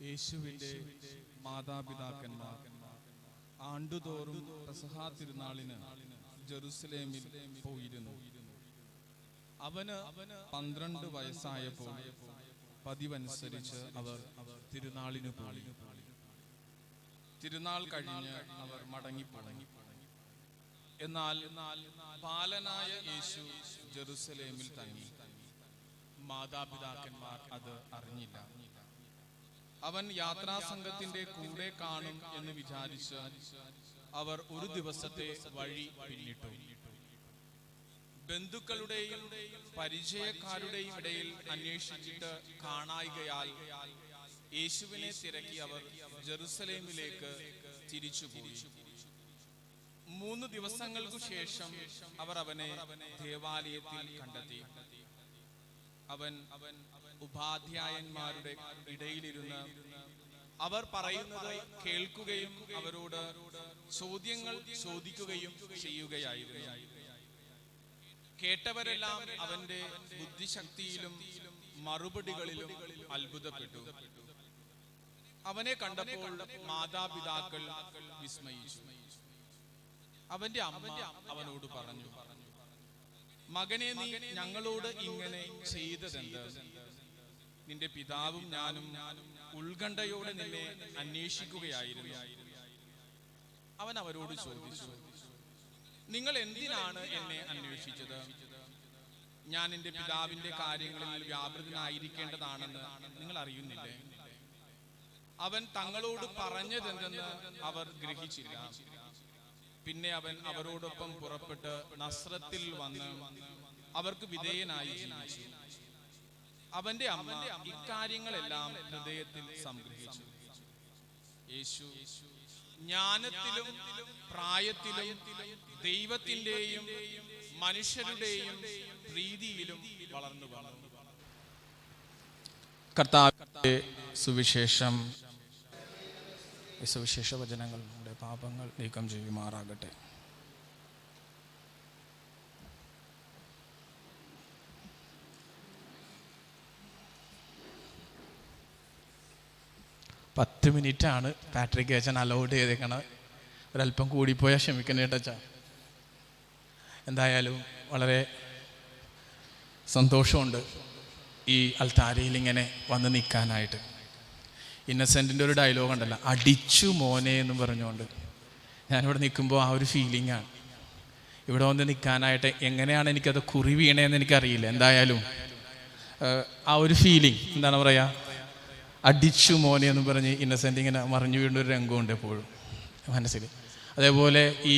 യേശുവിൻ്റെ മാതാപിതാക്കന്മാർ ആണ്ടുതോറും പെസഹാ തിരുനാളിന് ജെറുസലേമിൽ പോയിരുന്നു. അവന് 12 വയസ്സായപ്പോൾ പതിവനുസരിച്ച് അവർ തിരുനാളിന് പോയി. തിരുനാൾ കഴിഞ്ഞ് അവർ മടങ്ങിപ്പോയി. എന്നാൽ ബാലനായ യേശു ജെറുസലേമിൽ തങ്ങി. മാതാപിതാക്കന്മാർ അത് അറിഞ്ഞില്ല. അവൻ യാത്രാസംഘത്തിന്റെ കൂടെ കാണും എന്ന് വിചാരിച്ച് അവർ ഒരു ദിവസത്തെ വഴി പിന്നിട്ടു. ബന്ധുക്കളുടെയും പരിചയക്കാരുടെയും ഇടയിൽ അന്വേഷിച്ചിട്ട് കാണായികയാൽ യേശുവിനെ തിരക്കി അവർ ജെറുസലേമിലേക്ക് തിരിച്ചുപോയി. 3 ദിവസങ്ങൾക്കു ശേഷം അവർ അവനെ ദേവാലയത്തിൽ കണ്ടെത്തി. അവൻ ഉപാധ്യായന്മാരുടെ ഇടയിലിരുന്ന് അവർ പറയുന്നത് കേൾക്കുകയും അവരോട് ചോദ്യങ്ങൾ ചോദിക്കുകയും ചെയ്യുകയായിരുന്നു. കേട്ടവരെല്ലാം അവന്റെ ബുദ്ധിശക്തിയിലും മറുപടികളിലും അത്ഭുതപ്പെട്ടു. അവനെ കണ്ടപ്പോൾ മാതാപിതാക്കൾ വിസ്മയിച്ചു. അവന്റെ അമ്മ അവനോട് പറഞ്ഞു, മകനെ, നീ ഞങ്ങളോട് ഇങ്ങനെ ചെയ്തതെന്ത്? നിന്റെ പിതാവും ഞാനും ഉത്കണ്ഠയോടെ നിന്നെ അന്വേഷിക്കുകയായിരുന്നു. അവൻ അവരോട് ചോദിച്ചു, നിങ്ങൾ എന്തിനാണ് എന്നെ അന്വേഷിച്ചത്? ഞാൻ എന്റെ പിതാവിന്റെ കാര്യങ്ങളിൽ വ്യാപൃതനായിരിക്കേണ്ടതാണെന്ന് നിങ്ങൾ അറിയുന്നില്ലേ? അവൻ തങ്ങളോട് പറഞ്ഞതെന്തെന്ന് അവർ ഗ്രഹിച്ചില്ല. പിന്നെ അവൻ അവരോടൊപ്പം പുറപ്പെട്ട് നസ്രത്തിൽ വന്ന് അവർക്ക് വിധേയനായി ജീവിച്ചു. അവന്റെ അമ്മ ഇക്കാര്യങ്ങളെല്ലാം ഹൃദയത്തിൽ സംഗ്രഹിച്ചു. യേശു ജ്ഞാനത്തിലും പ്രായത്തിലും ദൈവത്തിന്റെയും മനുഷ്യരുടെയും പ്രീതിയിലും വളർന്നു വന്നു. കർത്താവിന്റെ സുവിശേഷം. സുവിശേഷ വചനങ്ങൾ നമ്മുടെ പാപങ്ങൾ നീക്കം ചെയ്യുമാറാകട്ടെ. പത്ത് മിനിറ്റാണ് പാട്രിക് അച്ഛൻ അലൗഡ് ചെയ്തേക്കണത്. ഒരല്പം കൂടിപ്പോയാൽ ക്ഷമിക്കണേട്ടച്ച. എന്തായാലും വളരെ സന്തോഷമുണ്ട് ഈ അൽത്താരയിൽ ഇങ്ങനെ വന്ന് നിൽക്കാനായിട്ട്. ഇന്നസെൻറ്റിൻ്റെ ഒരു ഡയലോഗ് ഉണ്ടല്ലോ, അടിച്ചു മോനെ എന്ന് പറഞ്ഞുകൊണ്ട്. ഞാനിവിടെ നിൽക്കുമ്പോൾ ആ ഒരു ഫീലിംഗാണ്. ഇവിടെ വന്ന് നിൽക്കാനായിട്ട് എങ്ങനെയാണ് എനിക്കത് കുറി വീണേന്ന് എനിക്കറിയില്ല. എന്തായാലും ആ ഒരു ഫീലിംഗ് എന്താണ് പറയുക, അടിച്ചു മോനെ എന്ന് പറഞ്ഞ് ഇന്നസെൻ്റ് ഇങ്ങനെ മറിഞ്ഞു വീണ്ട ഒരു രംഗമുണ്ട് എപ്പോഴും മനസ്സിൽ. അതേപോലെ ഈ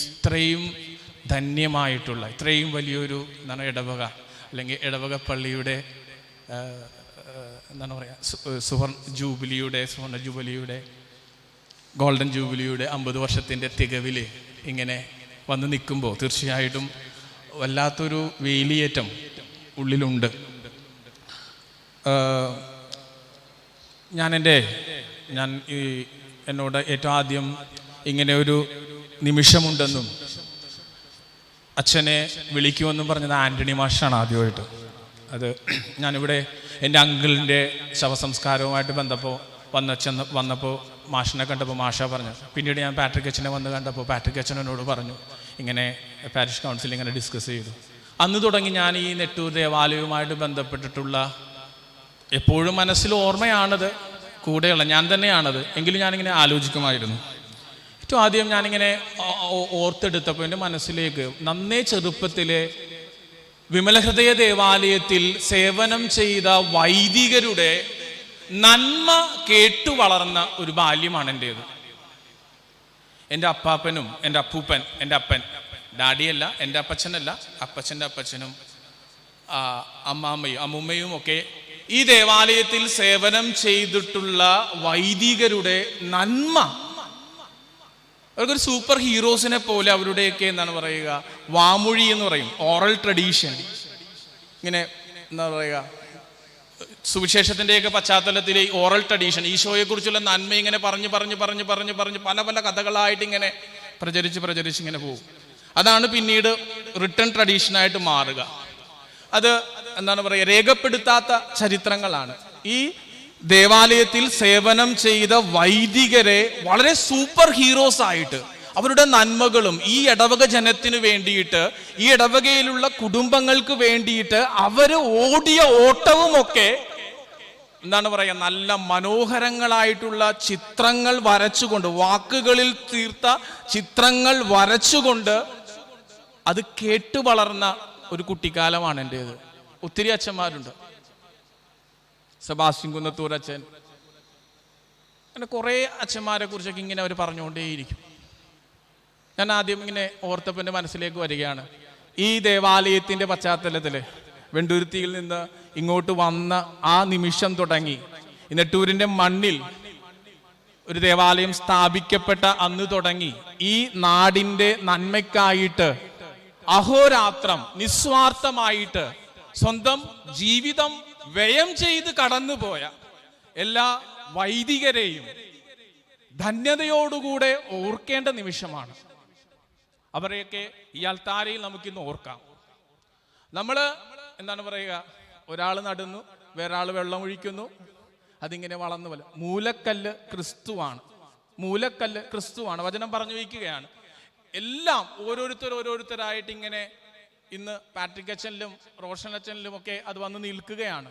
ഇത്രയും ധന്യമായിട്ടുള്ള ഇത്രയും വലിയൊരു എന്താണ് ഇടവക അല്ലെങ്കിൽ ഇടവക പള്ളിയുടെ എന്താണ് പറയുക സുവർണ ജൂബിലിയുടെ ഗോൾഡൻ ജൂബിലിയുടെ 50 വർഷത്തിൻ്റെ തികവിൽ ഇങ്ങനെ വന്ന് നിൽക്കുമ്പോൾ തീർച്ചയായിട്ടും വല്ലാത്തൊരു വേലിയേറ്റം ഉള്ളിലുണ്ട്. എന്നോട് ഏറ്റവും ആദ്യം ഇങ്ങനെ ഒരു നിമിഷമുണ്ടെന്നും അച്ഛനെ വിളിക്കുമെന്നും പറഞ്ഞത് ആൻ്റണി മാഷാണ് ആദ്യമായിട്ട്. അത് ഞാനിവിടെ എൻ്റെ അങ്കിളിൻ്റെ ശവസംസ്കാരവുമായിട്ട് വന്നപ്പോൾ മാഷിനെ കണ്ടപ്പോൾ മാഷ പറഞ്ഞു. പിന്നീട് ഞാൻ പാട്രിക് അച്ഛനെ വന്ന് കണ്ടപ്പോൾ പാട്രിക് അച്ഛൻ എന്നോട് പറഞ്ഞു, ഇങ്ങനെ പാരിഷ് കൗൺസിൽ ഇങ്ങനെ ഡിസ്കസ് ചെയ്തു. അന്ന് തുടങ്ങി ഞാൻ ഈ നെട്ടൂർ ദേവാലയവുമായിട്ട് ബന്ധപ്പെട്ടിട്ടുള്ള എപ്പോഴും മനസ്സിൽ ഓർമ്മയാണത്, കൂടെയുള്ള ഞാൻ തന്നെയാണത്. എങ്കിലും ഞാനിങ്ങനെ ആലോചിക്കുമായിരുന്നു. ഏറ്റവും ആദ്യം ഞാനിങ്ങനെ ഓർത്തെടുത്തപ്പോൾ എൻ്റെ മനസ്സിലേക്ക് നന്നേ ചെറുപ്പത്തിലെ വിമലഹൃദയ ദേവാലയത്തിൽ സേവനം ചെയ്ത വൈദികരുടെ നന്മ കേട്ടു വളർന്ന ഒരു ബാല്യമാണ് എൻ്റേത്. എൻ്റെ അപ്പാപ്പനും എൻ്റെ അപ്പൂപ്പൻ, എൻ്റെ അപ്പൻ, ഡാഡിയല്ല, എൻ്റെ അപ്പച്ചനല്ല, അപ്പച്ചൻ്റെ അപ്പച്ചനും അമ്മൂമ്മയും ഒക്കെ ഈ ദേവാലയത്തിൽ സേവനം ചെയ്തിട്ടുള്ള വൈദികരുടെ നന്മ, അവർക്കൊരു സൂപ്പർ ഹീറോസിനെ പോലെ അവരുടെയൊക്കെ എന്താണ് പറയുക, വാമൊഴി എന്ന് പറയും, ഓറൽ ട്രഡീഷൻ, ഇങ്ങനെ എന്താ പറയുക, സുവിശേഷത്തിൻ്റെയൊക്കെ പശ്ചാത്തലത്തിൽ ഈ ഓറൽ ട്രഡീഷൻ, ഈശോയെക്കുറിച്ചുള്ള നന്മ ഇങ്ങനെ പറഞ്ഞ് പല പല കഥകളായിട്ട് ഇങ്ങനെ പ്രചരിച്ച് ഇങ്ങനെ പോകും. അതാണ് പിന്നീട് റിട്ടേൺ ട്രഡീഷനായിട്ട് മാറുക. അത് എന്താണ് പറയുക, രേഖപ്പെടുത്താത്ത ചരിത്രങ്ങളാണ്. ഈ ദേവാലയത്തിൽ സേവനം ചെയ്ത വൈദികരെ വളരെ സൂപ്പർ ഹീറോസ് ആയിട്ട് അവരുടെ നന്മകളും ഈ ഇടവക ജനത്തിന് വേണ്ടിയിട്ട്, ഈ ഇടവകയിലുള്ള കുടുംബങ്ങൾക്ക് വേണ്ടിയിട്ട് അവർ ഓടിയ ഓട്ടവുമൊക്കെ എന്താണ് പറയുക, നല്ല മനോഹരങ്ങളായിട്ടുള്ള ചിത്രങ്ങൾ വരച്ചുകൊണ്ട്, വാക്കുകളിൽ തീർത്ത ചിത്രങ്ങൾ വരച്ചുകൊണ്ട് അത് കേട്ടു വളർന്ന ഒരു കുട്ടിക്കാലമാണ് എൻ്റേത്. ഒത്തിരി അച്ഛന്മാരുണ്ട്, സെബാസ്റ്റ്യൻ കുന്നത്തൂർ അച്ഛൻ, അങ്ങനെ കുറേ അച്ഛന്മാരെ കുറിച്ചൊക്കെ ഇങ്ങനെ അവർ പറഞ്ഞുകൊണ്ടേയിരിക്കും. ഞാൻ ആദ്യം ഇങ്ങനെ ഓർത്തപ്പോൾ എൻ്റെ മനസ്സിലേക്ക് വരികയാണ്, ഈ ദേവാലയത്തിൻ്റെ പശ്ചാത്തലത്തിൽ വെണ്ടുരുത്തിയിൽ നിന്ന് ഇങ്ങോട്ട് വന്ന ആ നിമിഷം തുടങ്ങി നെട്ടൂരിൻ്റെ മണ്ണിൽ ഒരു ദേവാലയം സ്ഥാപിക്കപ്പെട്ട അന്ന് തുടങ്ങി ഈ നാടിൻ്റെ നന്മയ്ക്കായിട്ട് അഹോരാത്രം നിസ്വാർത്ഥമായിട്ട് സ്വന്തം ജീവിതം വ്യയം ചെയ്ത് കടന്നുപോയ എല്ലാ വൈദികരെയും ധന്യതയോടുകൂടെ ഓർക്കേണ്ട നിമിഷമാണ്. അവരെയൊക്കെ ഈ അൾത്താരയിൽ നമുക്കിന്ന് ഓർക്കാം. നമ്മൾ എന്താണ് പറയുക, ഒരാൾ നടുന്നു, വേറൊരാൾ വെള്ളം ഒഴിക്കുന്നു, അതിങ്ങനെ വളർന്നു വല്ല. മൂലക്കല്ല് ക്രിസ്തുവാണ്. വചനം പറഞ്ഞു വയ്ക്കുകയാണ്. എല്ലാം ഓരോരുത്തരായിട്ട് ഇങ്ങനെ ഇന്ന് പാട്രിക് അച്ഛനിലും റോഷൻ അച്ഛനിലും ഒക്കെ അത് വന്ന് നിൽക്കുകയാണ്.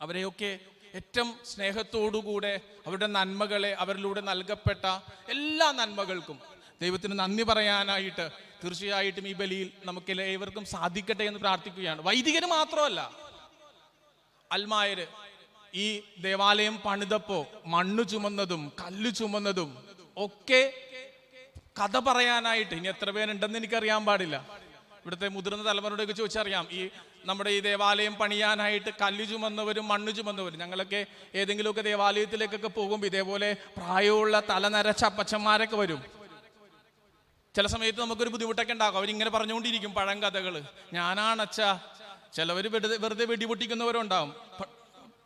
അവരെയൊക്കെ ഏറ്റവും സ്നേഹത്തോടുകൂടെ അവരുടെ നന്മകളെ, അവരിലൂടെ നൽകപ്പെട്ട എല്ലാ നന്മകൾക്കും ദൈവത്തിന് നന്ദി പറയാനായിട്ട് തീർച്ചയായിട്ടും ഈ ബലിയിൽ നമുക്ക് ഏവർക്കും സാധിക്കട്ടെ എന്ന് പ്രാർത്ഥിക്കുകയാണ്. വൈദികര് മാത്രമല്ല, അൽമായര് ഈ ദേവാലയം പണിതപ്പോ മണ്ണ് ചുമന്നതും കല്ല് ചുമന്നതും ഒക്കെ കഥ പറയാനായിട്ട്, ഇനി എത്ര പേരുണ്ടെന്ന് എനിക്കറിയാൻ പാടില്ല, ഇവിടുത്തെ മുതിർന്ന തലമുറയോടൊക്കെ ചോദിച്ചറിയാം. ഈ നമ്മുടെ ഈ ദേവാലയം പണിയാനായിട്ട് കല്ല് ചുമന്നവരും മണ്ണ് ചുമന്നവരും, ഞങ്ങളൊക്കെ ഏതെങ്കിലുമൊക്കെ ദേവാലയത്തിലേക്കൊക്കെ പോകുമ്പോൾ ഇതേപോലെ പ്രായമുള്ള തലനരച്ച അപ്പച്ചന്മാരൊക്കെ വരും. ചില സമയത്ത് നമുക്കൊരു ബുദ്ധിമുട്ടൊക്കെ ഉണ്ടാകും. അവരിങ്ങനെ പറഞ്ഞുകൊണ്ടിരിക്കും പഴങ്കഥകൾ. ഞാനാണച്ചാ, ചിലവർ വെറുതെ വെടിപൊട്ടിക്കുന്നവരുണ്ടാവും,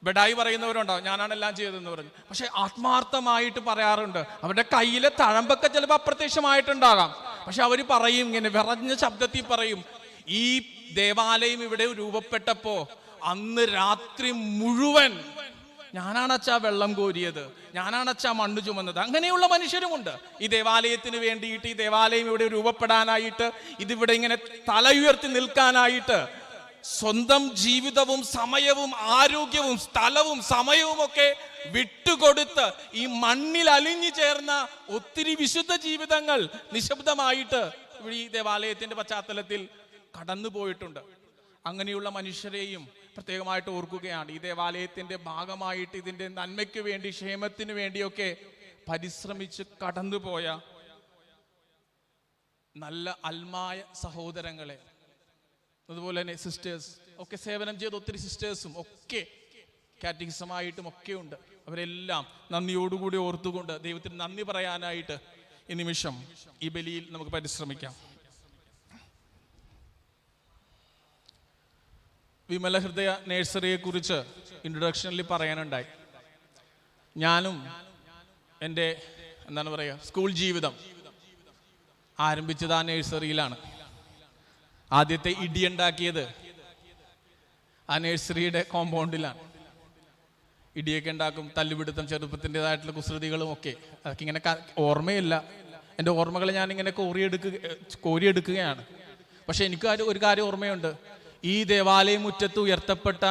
ബെഡായി പറയുന്നവരുണ്ടാവും, ഞാനാണ് എല്ലാം ചെയ്തതെന്ന് പറഞ്ഞു. പക്ഷെ ആത്മാർത്ഥമായിട്ട് പറയാറുണ്ട്. അവരുടെ കയ്യിലെ തഴമ്പൊക്കെ ചിലപ്പോൾ അപ്രത്യക്ഷമായിട്ടുണ്ടാകാം, പക്ഷെ അവർ പറയും, ഇങ്ങനെ വിറഞ്ഞ ശബ്ദത്തിൽ പറയും, ഈ ദേവാലയം ഇവിടെ രൂപപ്പെട്ടപ്പോ അന്ന് രാത്രി മുഴുവൻ ഞാനാണച്ചാ വെള്ളം കോരിയത്, ഞാനാണച്ചാ മണ്ണ് ചുമന്നത്. അങ്ങനെയുള്ള മനുഷ്യരുമുണ്ട്. ഈ ദേവാലയത്തിന് വേണ്ടിയിട്ട്, ഈ ദേവാലയം ഇവിടെ രൂപപ്പെടാനായിട്ട്, ഇതിവിടെ ഇങ്ങനെ തല ഉയർത്തി നിൽക്കാനായിട്ട് സ്വന്തം ജീവിതവും സമയവും ആരോഗ്യവും സ്ഥലവും സമയവും ഒക്കെ വിട്ടുകൊടുത്ത് ഈ മണ്ണിൽ അലിഞ്ഞു ചേർന്ന ഒത്തിരി വിശുദ്ധ ജീവിതങ്ങൾ നിശബ്ദമായിട്ട് ഇവിടെ ഈ ദേവാലയത്തിന്റെ പശ്ചാത്തലത്തിൽ കടന്നുപോയിട്ടുണ്ട്. അങ്ങനെയുള്ള മനുഷ്യരെയും പ്രത്യേകമായിട്ട് ഓർക്കുകയാണ്. ഈ ദേവാലയത്തിന്റെ ഭാഗമായിട്ട് ഇതിന്റെ നന്മയ്ക്ക് വേണ്ടി, ക്ഷേമത്തിന് വേണ്ടിയൊക്കെ പരിശ്രമിച്ച് കടന്നുപോയ നല്ല അൽമായ സഹോദരങ്ങളെ, അതുപോലെ തന്നെ സിസ്റ്റേഴ്സ് ഒക്കെ സേവനം ചെയ്ത ഒത്തിരി സിസ്റ്റേഴ്സും ഒക്കെ കാറ്റഗിസമായിട്ടും ഒക്കെ ഉണ്ട്. അവരെല്ലാം നന്ദിയോടുകൂടി ഓർത്തുകൊണ്ട് ദൈവത്തിന് നന്ദി പറയാനായിട്ട് ഈ നിമിഷം ഈ ബലിയിൽ നമുക്ക് പരിശ്രമിക്കാം. വിമലഹൃദയ നഴ്സറിയെ കുറിച്ച് ഇൻട്രൊഡക്ഷനിൽ പറയാനുണ്ടായി. ഞാനും എൻ്റെ എന്താണ് പറയുക, സ്കൂൾ ജീവിതം ആരംഭിച്ചത് ആ നഴ്സറിയിലാണ്. ആദ്യത്തെ ഇടിയുണ്ടാക്കിയത് ആ നഴ്സറിയുടെ കോമ്പൗണ്ടിലാണ്. ഇടിയൊക്കെ ഉണ്ടാക്കും, തല്ലുപിടുത്തം, ചെറുപ്പത്തിൻ്റെതായിട്ടുള്ള കുസൃതികളും ഒക്കെ. അതൊക്കെ ഇങ്ങനെ ഓർമ്മയില്ല. എൻ്റെ ഓർമ്മകൾ ഞാനിങ്ങനെ കോരിയെടുക്കുകയാണ്. പക്ഷെ എനിക്ക് ഒരു കാര്യം ഓർമ്മയുണ്ട്. ഈ ദേവാലയ മുറ്റത്ത് ഉയർത്തപ്പെട്ട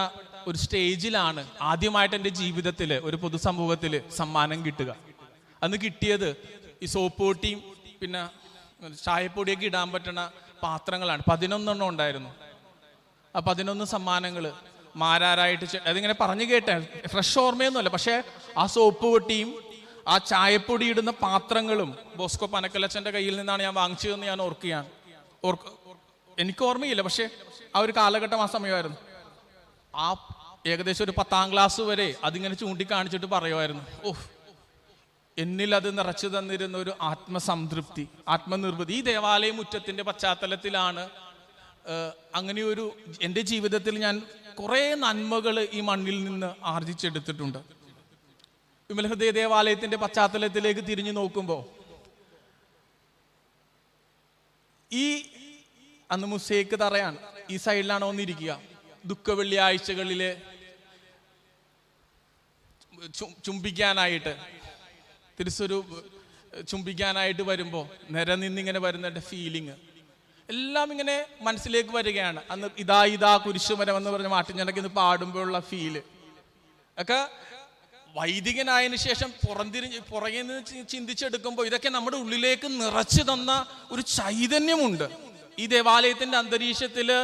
ഒരു സ്റ്റേജിലാണ് ആദ്യമായിട്ട് എൻ്റെ ജീവിതത്തിൽ ഒരു പൊതുസമൂഹത്തിൽ സമ്മാനം കിട്ടുക. അന്ന് കിട്ടിയത് ഈ സോപ്പ് പൊട്ടിയും പിന്നെ ചായപ്പൊടിയൊക്കെ ഇടാൻ പറ്റുന്ന പാത്രങ്ങളാണ്. 11 ഉണ്ടായിരുന്നു. ആ 11 സമ്മാനങ്ങൾ മാരാരായിട്ട് അതിങ്ങനെ പറഞ്ഞു കേട്ടേ, ഫ്രഷ് ഓർമ്മയൊന്നുമല്ല. പക്ഷേ ആ സോപ്പ് പൊട്ടിയും ആ ചായപ്പൊടി ഇടുന്ന പാത്രങ്ങളും ബോസ്കോ പനക്കലച്ചൻ്റെ കയ്യിൽ നിന്നാണ് ഞാൻ വാങ്ങിച്ചതെന്ന് ഞാൻ ഓർക്കുകയാണ്. എനിക്ക് ഓർമ്മയില്ല, പക്ഷെ ആ ഒരു കാലഘട്ടം ആ സമയമായിരുന്നു. ആ ഏകദേശം ഒരു 10ാം ക്ലാസ് വരെ അതിങ്ങനെ ചൂണ്ടിക്കാണിച്ചിട്ട് പറയുമായിരുന്നു, ഓഹ് എന്നിൽ അത് നിറച്ചു തന്നിരുന്ന ഒരു ആത്മസംതൃപ്തി, ആത്മനിർവൃതി. ഈ ദേവാലയ മുറ്റത്തിൻ്റെ പശ്ചാത്തലത്തിലാണ് അങ്ങനെയൊരു എൻ്റെ ജീവിതത്തിൽ ഞാൻ കുറേ നന്മകൾ ഈ മണ്ണിൽ നിന്ന് ആർജിച്ചെടുത്തിട്ടുണ്ട്. വിമലഹൃദയ ദേവാലയത്തിൻ്റെ പശ്ചാത്തലത്തിലേക്ക് തിരിഞ്ഞു നോക്കുമ്പോൾ ഈ അന്ന് മുസേക്ക് തറയാണ്. ഈ സൈഡിലാണ് വന്നിരിക്കുക. ദുഃഖ വെള്ളിയാഴ്ചകളിലെ ചുംബിക്കാനായിട്ട് തിരുസ്വരൂപ് ചുംബിക്കാനായിട്ട് വരുമ്പോൾ നിരനിന്നിങ്ങനെ വരുന്ന ഫീലിങ് എല്ലാം ഇങ്ങനെ മനസ്സിലേക്ക് വരികയാണ്. അന്ന് ഇതാ കുരിശുമരം എന്ന് പറഞ്ഞ മാട്ടിഞ്ഞടക്കി പാടുമ്പോഴുള്ള ഫീല് ഒക്കെ വൈദികനായതിനു ശേഷം പുറകെ നിന്ന് ചിന്തിച്ചെടുക്കുമ്പോൾ ഇതൊക്കെ നമ്മുടെ ഉള്ളിലേക്ക് നിറച്ചു തന്ന ഒരു ചൈതന്യമുണ്ട്. ഈ ദേവാലയത്തിന്റെ അന്തരീക്ഷത്തില്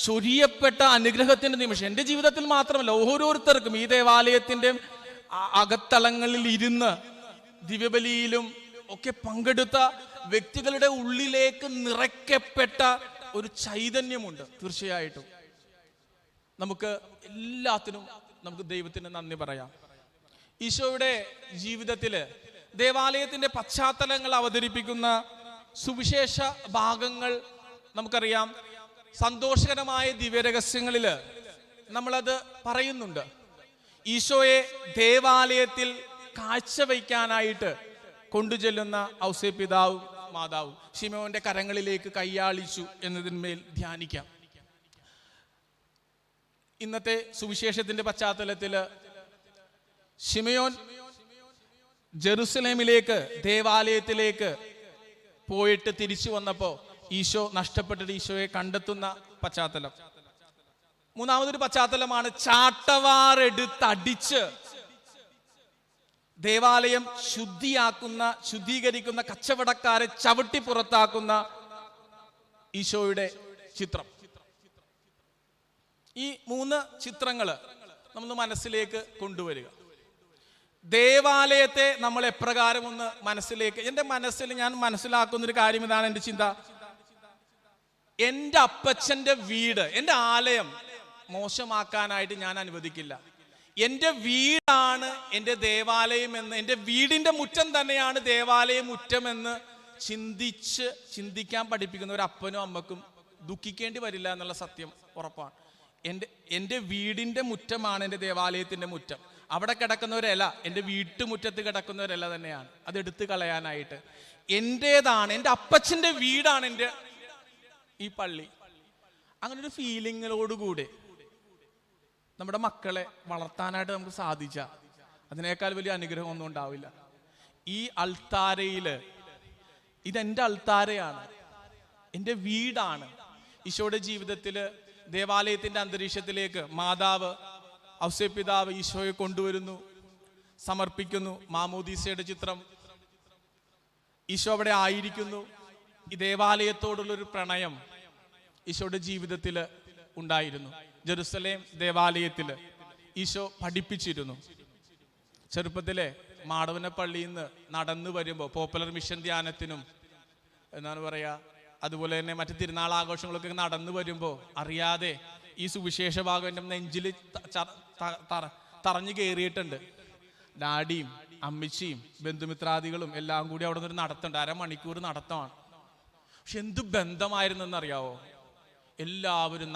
ചൊരിയപ്പെട്ട അനുഗ്രഹത്തിന്റെ നിമിഷം എൻ്റെ ജീവിതത്തിൽ മാത്രമല്ല, ഓരോരുത്തർക്കും ഈ ദേവാലയത്തിന്റെ അകത്തളങ്ങളിൽ ഇരുന്ന് ദിവ്യബലിയിലും ഒക്കെ പങ്കെടുത്ത വ്യക്തികളുടെ ഉള്ളിലേക്ക് നിറയ്ക്കപ്പെട്ട ഒരു ചൈതന്യമുണ്ട്. തീർച്ചയായിട്ടും നമുക്ക് എല്ലാത്തിനും നമുക്ക് ദൈവത്തിന് നന്ദി പറയാം. ഈശോയുടെ ജീവിതത്തില് ദേവാലയത്തിന്റെ പശ്ചാത്തലങ്ങൾ അവതരിപ്പിക്കുന്ന സുവിശേഷ ഭാഗങ്ങൾ നമുക്കറിയാം. സന്തോഷകരമായ ദിവ്യരഹസ്യങ്ങളില് നമ്മളത് പറയുന്നുണ്ട്. ഈശോയെ ദേവാലയത്തിൽ കാഴ്ചവയ്ക്കാനായിട്ട് കൊണ്ടുചെല്ലുന്ന ഔസേപ്പിതാവും മാതാവും ശിമോന്റെ കരങ്ങളിലേക്ക് കൈയാളിച്ചു എന്നതിന്മേൽ ധ്യാനിക്കാം. ഇന്നത്തെ സുവിശേഷത്തിന്റെ പശ്ചാത്തലത്തില് ശിമയോൻ ജെറുസലേമിലേക്ക് ദേവാലയത്തിലേക്ക് പോയിട്ട് തിരിച്ചു വന്നപ്പോ ഈശോ നഷ്ടപ്പെട്ടിട്ട് ഈശോയെ കണ്ടെത്തുന്ന പശ്ചാത്തലം. മൂന്നാമതൊരു പശ്ചാത്തലമാണ് ചാട്ടവാറെടുത്തടിച്ച് ദേവാലയം ശുദ്ധീകരിക്കുന്ന കച്ചവടക്കാരെ ചവിട്ടി പുറത്താക്കുന്ന ഈശോയുടെ ചിത്രം. ഈ 3 ചിത്രങ്ങള് നമ്മൾ മനസ്സിലേക്ക് കൊണ്ടുവരിക. ദേവാലയത്തെ നമ്മൾ എപ്രകാരം ഒന്ന് മനസ്സിലേക്ക്, എൻ്റെ മനസ്സിൽ ഞാൻ മനസ്സിലാക്കുന്നൊരു കാര്യം ഇതാണ്. എൻ്റെ ചിന്ത, എൻ്റെ അപ്പച്ചൻ്റെ വീട്, എൻ്റെ ആലയം മോശമാക്കാനായിട്ട് ഞാൻ അനുവദിക്കില്ല. എൻ്റെ വീടാണ് എൻ്റെ ദേവാലയം എന്ന്, എൻ്റെ വീടിൻ്റെ മുറ്റം തന്നെയാണ് ദേവാലയ മുറ്റമെന്ന് ചിന്തിക്കാൻ പഠിപ്പിക്കുന്ന ഒരു അപ്പനും അമ്മക്കും ദുഃഖിക്കേണ്ടി വരില്ല എന്നുള്ള സത്യം ഉറപ്പാണ്. എൻ്റെ വീടിൻ്റെ മുറ്റമാണ് എൻ്റെ ദേവാലയത്തിൻ്റെ മുറ്റം. അവിടെ കിടക്കുന്നവരല്ല, എൻ്റെ വീട്ടുമുറ്റത്ത് കിടക്കുന്നവരല്ല തന്നെയാണ്. അത് എടുത്തു കളയാനായിട്ട് എൻ്റേതാണ്, എൻ്റെ അപ്പച്ചൻ്റെ വീടാണ് എൻ്റെ ഈ പള്ളി. അങ്ങനെ ഒരു ഫീലിങ്ങിനോടുകൂടി നമ്മുടെ മക്കളെ വളർത്താനായിട്ട് നമുക്ക് സാധിച്ചാൽ അതിനേക്കാൾ വലിയ അനുഗ്രഹം ഒന്നും ഉണ്ടാവില്ല. ഈ അൾത്താരയില് ഇതെൻ്റെ അൾത്താരയാണ്, എൻ്റെ വീടാണ്. ഈശോയുടെ ജീവിതത്തില് ദേവാലയത്തിന്റെ അന്തരീക്ഷത്തിലേക്ക് മാതാവ് ഔസേപ്പിതാവ് ഈശോയെ കൊണ്ടുവരുന്നു, സമർപ്പിക്കുന്നു. മാമോദീസയുടെ ചിത്രം, ഈശോ അവിടെ ആയിരിക്കുന്നു. ഈ ദേവാലയത്തോടുള്ളൊരു പ്രണയം ഈശോയുടെ ജീവിതത്തിൽ ഉണ്ടായിരുന്നു. ജെറുസലേം ദേവാലയത്തിൽ ഈശോ പഠിപ്പിച്ചിരുന്നു. ചെറുപ്പത്തിലെ മാടവന പള്ളിയിൽ നിന്ന് നടന്നു വരുമ്പോൾ പോപ്പുലർ മിഷൻ ധ്യാനത്തിനും എന്താണ് പറയുക, അതുപോലെ തന്നെ മറ്റു തിരുനാൾ ആഘോഷങ്ങളൊക്കെ നടന്നു വരുമ്പോൾ അറിയാതെ ഈ സുവിശേഷ ഭാഗം എൻ്റെ നെഞ്ചിൽ തറഞ്ഞു കയറിയിട്ടുണ്ട്. ഡാഡിയും അമ്മച്ചിയും ബന്ധുമിത്രാദികളും എല്ലാം കൂടി അവിടെ നിന്നൊരു നടത്തുണ്ട്. 1/2 മണിക്കൂർ നടത്തമാണ്. പക്ഷെ എന്ത് ബന്ധമായിരുന്നെന്നറിയാവോ? എല്ലാവരും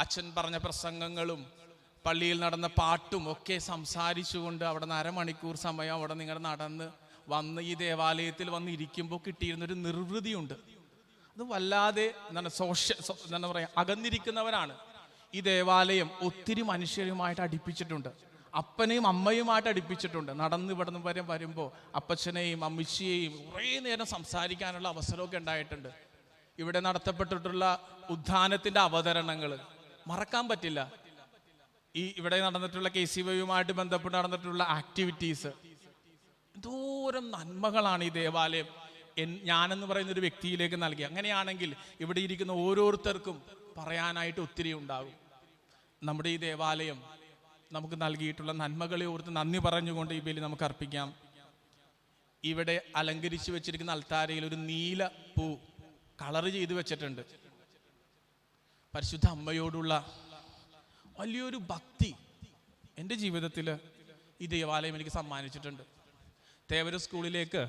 അച്ഛൻ പറഞ്ഞ പ്രസംഗങ്ങളും പള്ളിയിൽ നടന്ന പാട്ടും ഒക്കെ സംസാരിച്ചുകൊണ്ട് അവിടെ 1/2 മണിക്കൂർ സമയം അവിടെ നിങ്ങൾ നടന്ന് വന്ന് ഈ ദേവാലയത്തിൽ വന്ന് ഇരിക്കുമ്പോൾ കിട്ടിയിരുന്നൊരു നിർവൃതിയുണ്ട്. അത് വല്ലാതെ എന്താണ് പറയാ, അകന്നിരിക്കുന്നവരാണ് ഈ ദേവാലയം ഒത്തിരി മനുഷ്യരുമായിട്ട് അടുപ്പിച്ചിട്ടുണ്ട്. അപ്പനെയും അമ്മയുമായിട്ട് അടുപ്പിച്ചിട്ടുണ്ട്. നടന്ന് ഇവിടെ നിന്ന് വരുമ്പോൾ അപ്പച്ചനെയും അമ്മച്ചിയെയും കുറേ നേരം സംസാരിക്കാനുള്ള അവസരമൊക്കെ ഉണ്ടായിട്ടുണ്ട്. ഇവിടെ നടത്തപ്പെട്ടിട്ടുള്ള ഉദ്ധാനത്തിൻ്റെ അവതരണങ്ങൾ മറക്കാൻ പറ്റില്ല. ഇവിടെ നടന്നിട്ടുള്ള KCYയുമായിട്ട് ബന്ധപ്പെട്ട് നടന്നിട്ടുള്ള ആക്ടിവിറ്റീസ്, എന്തോരം നന്മകളാണ് ഈ ദേവാലയം ഞാനെന്ന് പറയുന്ന ഒരു വ്യക്തിയിലേക്ക് നൽകി. അങ്ങനെയാണെങ്കിൽ ഇവിടെ ഇരിക്കുന്ന ഓരോരുത്തർക്കും പറയാനായിട്ട് ഒത്തിരി ഉണ്ടാകും. നമ്മുടെ ഈ ദേവാലയം നമുക്ക് നൽകിയിട്ടുള്ള നന്മകളെ ഓർത്ത് നന്ദി പറഞ്ഞുകൊണ്ട് ഈ ബലി നമുക്ക് അർപ്പിക്കാം. ഇവിടെ അലങ്കരിച്ചു വെച്ചിരിക്കുന്ന അൾത്താരയിൽ ഒരു നീല പൂ കളറ് ചെയ്ത് വെച്ചിട്ടുണ്ട്. പരിശുദ്ധ അമ്മയോടുള്ള വലിയൊരു ഭക്തി എൻ്റെ ജീവിതത്തിൽ ഈ ദേവാലയം എനിക്ക് സമ്മാനിച്ചിട്ടുണ്ട്. തേവര സ്കൂളിലേക്ക്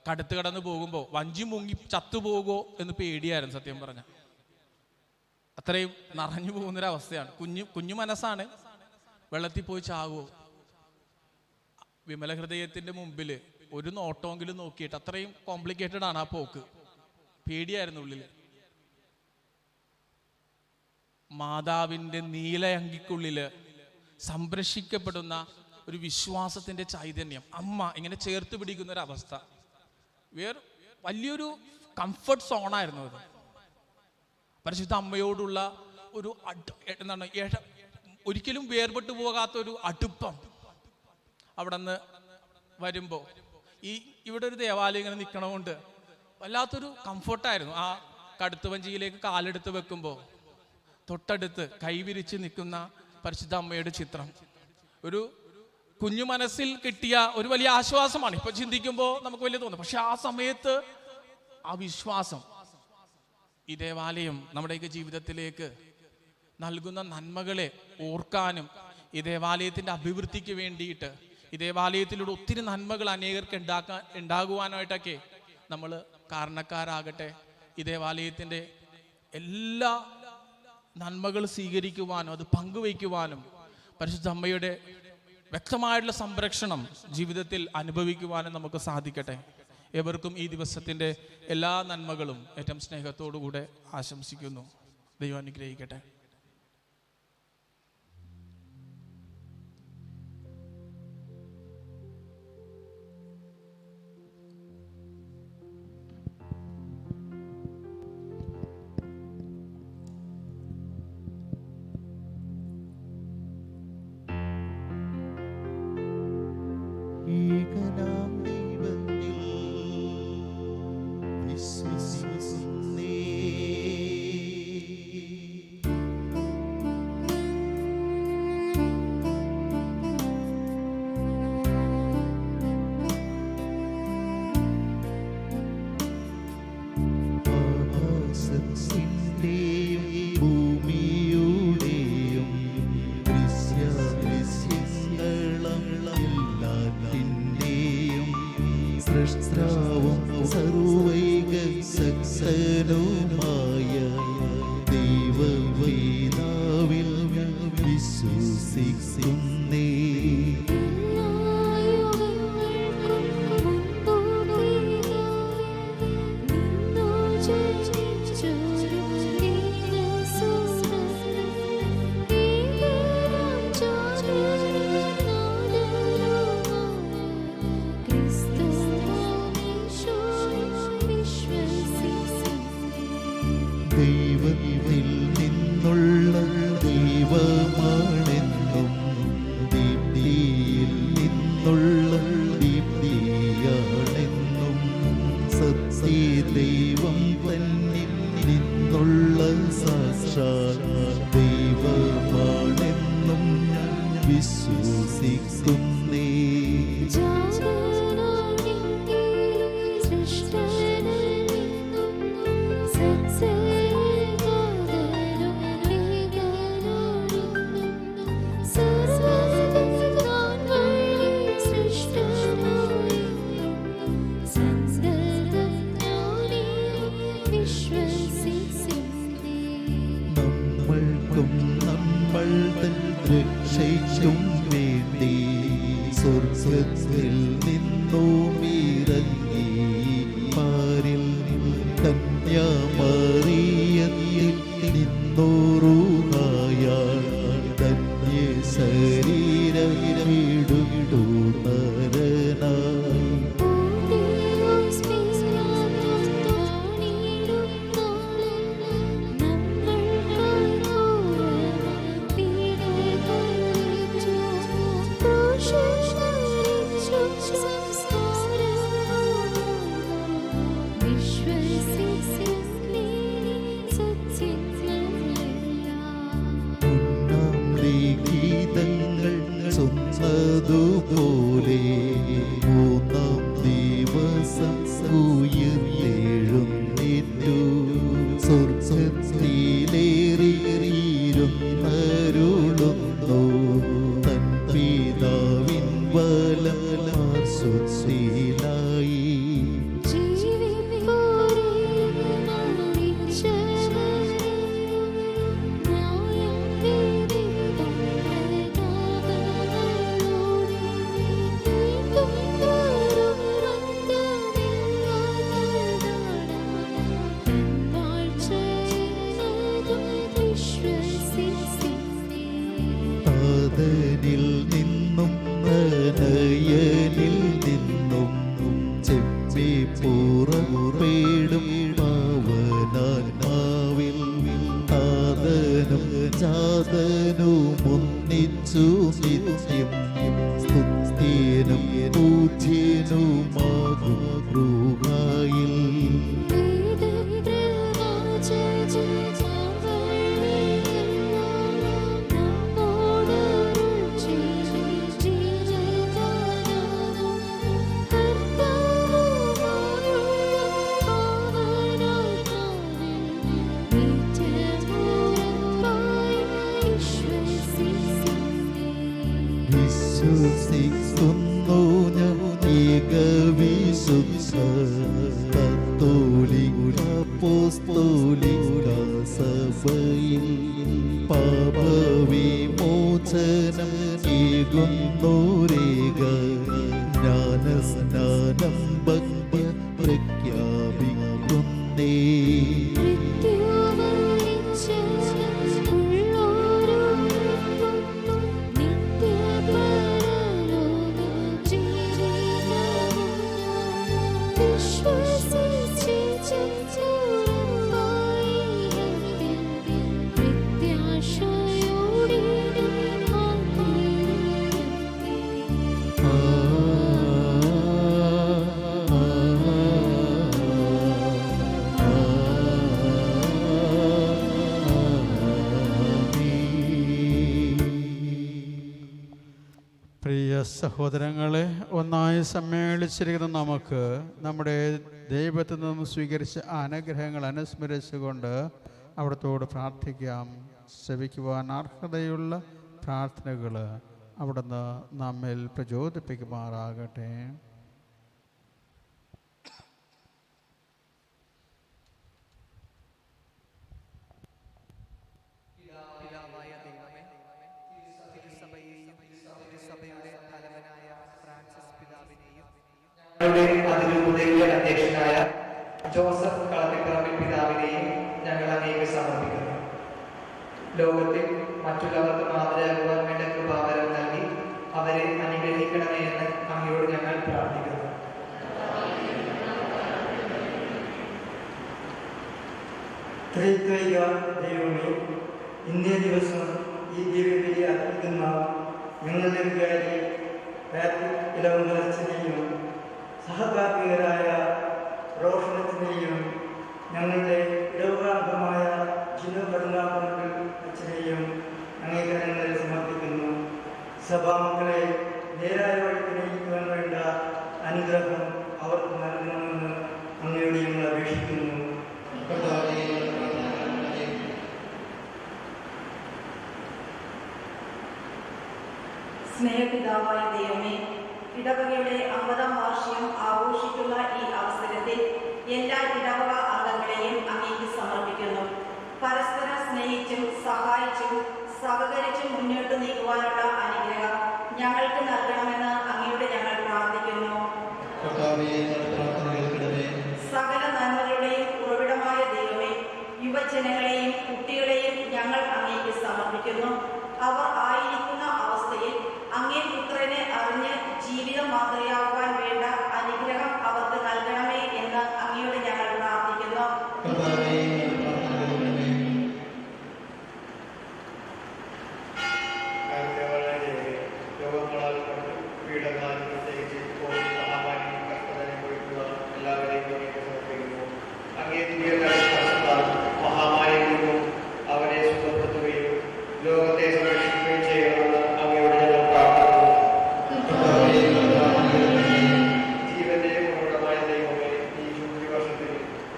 കടത്ത് കടന്ന് പോകുമ്പോൾ വഞ്ചി മുങ്ങി ചത്തുപോകുമോ എന്ന് പേടിയായിരുന്നു സത്യം പറഞ്ഞ. അത്രയും നിറഞ്ഞു പോകുന്നൊരവസ്ഥയാണ്. കുഞ്ഞു മനസ്സാണ്. വെള്ളത്തിൽ പോയി ചാകുമോ? വിമല ഹൃദയത്തിൻ്റെ മുമ്പിൽ ഒരു നോട്ടമെങ്കിലും നോക്കിയിട്ട് അത്രയും കോംപ്ലിക്കേറ്റഡ് ആണ് ആ പോക്ക്. പേടിയായിരുന്നു ഉള്ളിൽ. മാതാവിൻ്റെ നീലയങ്കിക്കുള്ളിൽ സംരക്ഷിക്കപ്പെടുന്ന ഒരു വിശ്വാസത്തിൻ്റെ ചൈതന്യം, അമ്മ ഇങ്ങനെ ചേർത്ത് പിടിക്കുന്ന ഒരവസ്ഥ, വലിയൊരു കംഫർട്ട് സോണായിരുന്നു അത്. പരിശുദ്ധ അമ്മയോടുള്ള ഒരു എന്താണ് ഒരിക്കലും വേർപെട്ടു പോകാത്തൊരു അടുപ്പം അവിടെ നിന്ന് വരുമ്പോൾ ഇവിടെ ഒരു ദേവാലയം ഇങ്ങനെ നിൽക്കണമുണ്ട് വല്ലാത്തൊരു കംഫർട്ടായിരുന്നു. ആ കടുത്ത് വഞ്ചിയിലേക്ക് കാലെടുത്ത് വെക്കുമ്പോൾ തൊട്ടടുത്ത് കൈവിരിച്ച് നിൽക്കുന്ന പരിശുദ്ധ അമ്മയുടെ ചിത്രം ഒരു കുഞ്ഞു മനസ്സിൽ കിട്ടിയ ഒരു വലിയ ആശ്വാസമാണ്. ഇപ്പൊ ചിന്തിക്കുമ്പോൾ നമുക്ക് വലിയ തോന്നും. പക്ഷെ ആ സമയത്ത് ആ വിശ്വാസം, ഈ ദേവാലയം നമ്മുടെയൊക്കെ ജീവിതത്തിലേക്ക് നൽകുന്ന നന്മകളെ ഓർക്കാനും ഈ ദേവാലയത്തിൻ്റെ അഭിവൃദ്ധിക്ക് വേണ്ടിയിട്ട് ഈ ദേവാലയത്തിലൂടെ ഒത്തിരി നന്മകൾ അനേകർക്ക് ഉണ്ടാകുവാനായിട്ടൊക്കെ നമ്മൾ കാരണക്കാരാകട്ടെ. ഈ ദേവാലയത്തിൻ്റെ എല്ലാ നന്മകൾ സ്വീകരിക്കുവാനും അത് പങ്കുവയ്ക്കുവാനും പരിശുദ്ധ അമ്മയുടെ വ്യക്തമായിട്ടുള്ള സംരക്ഷണം ജീവിതത്തിൽ അനുഭവിക്കുവാനും നമുക്ക് സാധിക്കട്ടെ. ഏവർക്കും ഈ ദിവസത്തിൻ്റെ എല്ലാ നന്മകളും ഏറ്റവും സ്നേഹത്തോടുകൂടെ ആശംസിക്കുന്നു. ദൈവം അനുഗ്രഹിക്കട്ടെ. ഏകനാം ദൈവത്തിൽ വിശ്വസിക്കുന്നേ. ആകാശത്തിന്റെയും ഭൂമിയുടെയും എല്ലാത്തിന്റെയും സൃഷ്ടാവും സർവൈക സക്സനുമായ ദൈവപിതാവിൽ വിശ്വസിക്കുന്നേ. ദൈവത്തിൽ നിന്നുള്ള ദൈവമാണെന്നും ദീപ്തിയിൽ നിന്നുള്ള ദീപ്തിയാണെന്നും സത്യദൈവം തന്നിൽ നിന്നുള്ള സാക്ഷാൽ ദൈവമാണെന്നും വിശ്വസിക്കുന്നേ. നമ്മൾക്കും നമ്മൾ തൻ രക്ഷയ്ക്കും വേണ്ടി സ്വർഗത്തിൽ നിന്നുമിറങ്ങി പാരിൽ കന്യാമറിയത്തിൽ നിന്നോർ റൂഹായാൽ ധന്യ ശരീരമിടുകിടു നരനായി പോലെ മൂന്നാം ദിവസം ഉയർത്തെഴുന്നേറ്റു സ്വർഗ്ഗത്തിലേറിയിരുന്നരുളുന്നു തൻ പിതാവിൻ വലമാർശ്വത്തിലായി ിൽ നിന്നും നയനിൽ നിന്നും ചെമ്മി പുറപേടും പാവനാത്മാവിൽ താതനും ജാതനുമൊന്നിച്ചു നിത്യം സ്തുത്യനും പൂജ്യനുമാകും റൂഹായിൽ വിശ്വസിക്കുന്നു ഞാൻ ഏകവിശുദ്ധ കത്തോലിക്ക അപ്പോസ്തോലിക സഭയിൽ പാപവിമോചനം ഏകുന്നോരേക ജ്ഞാനസ്നാനം ഭക്തി പ്രഖ്യാപിക്കുന്നേ പ്രിയ സഹോദരങ്ങളെ, ഒന്നായി സമ്മേളിച്ചിരിക്കുന്ന നമുക്ക് നമ്മുടെ ദൈവത്തിൽ നിന്നും സ്വീകരിച്ച അനുഗ്രഹങ്ങൾ അനുസ്മരിച്ചുകൊണ്ട് അവിടത്തോട് പ്രാർത്ഥിക്കാം. ശ്രവിക്കുവാൻ അർഹതയുള്ള പ്രാർത്ഥനകൾ അവിടുന്ന് നമ്മിൽ പ്രചോദിപ്പിക്കുമാറാകട്ടെ. അതിരൂപതയുടെ അധ്യക്ഷനായ ജോസഫ് കളത്തിപ്പറമ്പിൽ പിതാവിനെയും ഞങ്ങൾ അങ്ങേക്ക് സമർപ്പിക്കുന്നു. ലോകത്തിൽ മറ്റുള്ളവർക്ക് മാതൃകയാകുവാൻ വേണ്ട കൃപാവരം നൽകി അവരെ അനുഗ്രഹിക്കണമേ എന്ന് അങ്ങയോട് ഞങ്ങൾ പ്രാർത്ഥിക്കുന്നു. ത്രിത്വൈക ദൈവമേ, ഇന്നേ ദിവസം ഈ ദിവ്യബലി അർപ്പിക്കുന്ന ഞങ്ങളുടെ വികാരി പാട്രിക് ഇലവുങ്കലച്ചനെയും സഹകാർമികരായ റോഷനത്തിനെയും ഞങ്ങളുടെ ഇടവകാംഗമായ ജിനു കടുങ്ങാപ്പറമ്പിൽ അച്ഛനെയും അംഗീകാരങ്ങളിൽ സമർപ്പിക്കുന്നു. സഭാമക്കളെ നേരായ വഴിക്ക് നയിക്കുവാൻ വേണ്ട അനുഗ്രഹം അവർക്ക് നൽകണമെന്ന് അങ്ങയോട് ഞങ്ങൾ അപേക്ഷിക്കുന്നു. സ്നേഹപിതാവായ ദൈവമേ, ഇടവകയുടെ 50-ാം വാർഷികം ആഘോഷിക്കുന്ന ഈ അവസരത്തിൽ എല്ലാ ഇടവക അംഗങ്ങളെയും അങ്ങേക്ക് സമർപ്പിക്കുന്നു. പരസ്പരം സ്നേഹിച്ചും സഹായിച്ചും സഹകരിച്ചും മുന്നോട്ട് നീക്കുവാനുള്ള അനുഗ്രഹം ഞങ്ങൾക്ക് നൽകണമെന്ന് അങ്ങയോട് ഞങ്ങൾ പ്രാർത്ഥിക്കുന്നു. സകല നന്മകളുടെയും ഉറവിടമായ ദൈവമേ, യുവജനങ്ങളെയും കുട്ടികളെയും ഞങ്ങൾ സമർപ്പിക്കുന്നു. അവർ ആയിരിക്കുന്ന അവസ്ഥയിൽ അങ്ങേ പുത്രനെ അറിഞ്ഞ് ജീവിതം മാതൃകയാക്കുവാൻ വേണ്ട അനുഗ്രഹം അവർക്ക് നൽകണമേ എന്ന് അങ്ങയോട് ഞങ്ങൾ പ്രാർത്ഥിക്കുന്നു. അവരെ സുഖപ്പെടുത്തുകയും ലോകത്തെ സംരക്ഷിക്കുകയും ചെയ്യണമെന്ന് അങ്ങയോട് ഞങ്ങൾ പ്രാർത്ഥിക്കുന്നു. ജീവന്റെ ഉറവിടമായ ദൈവമേ, ഈ ജൂബിലി വർഷത്തിൽ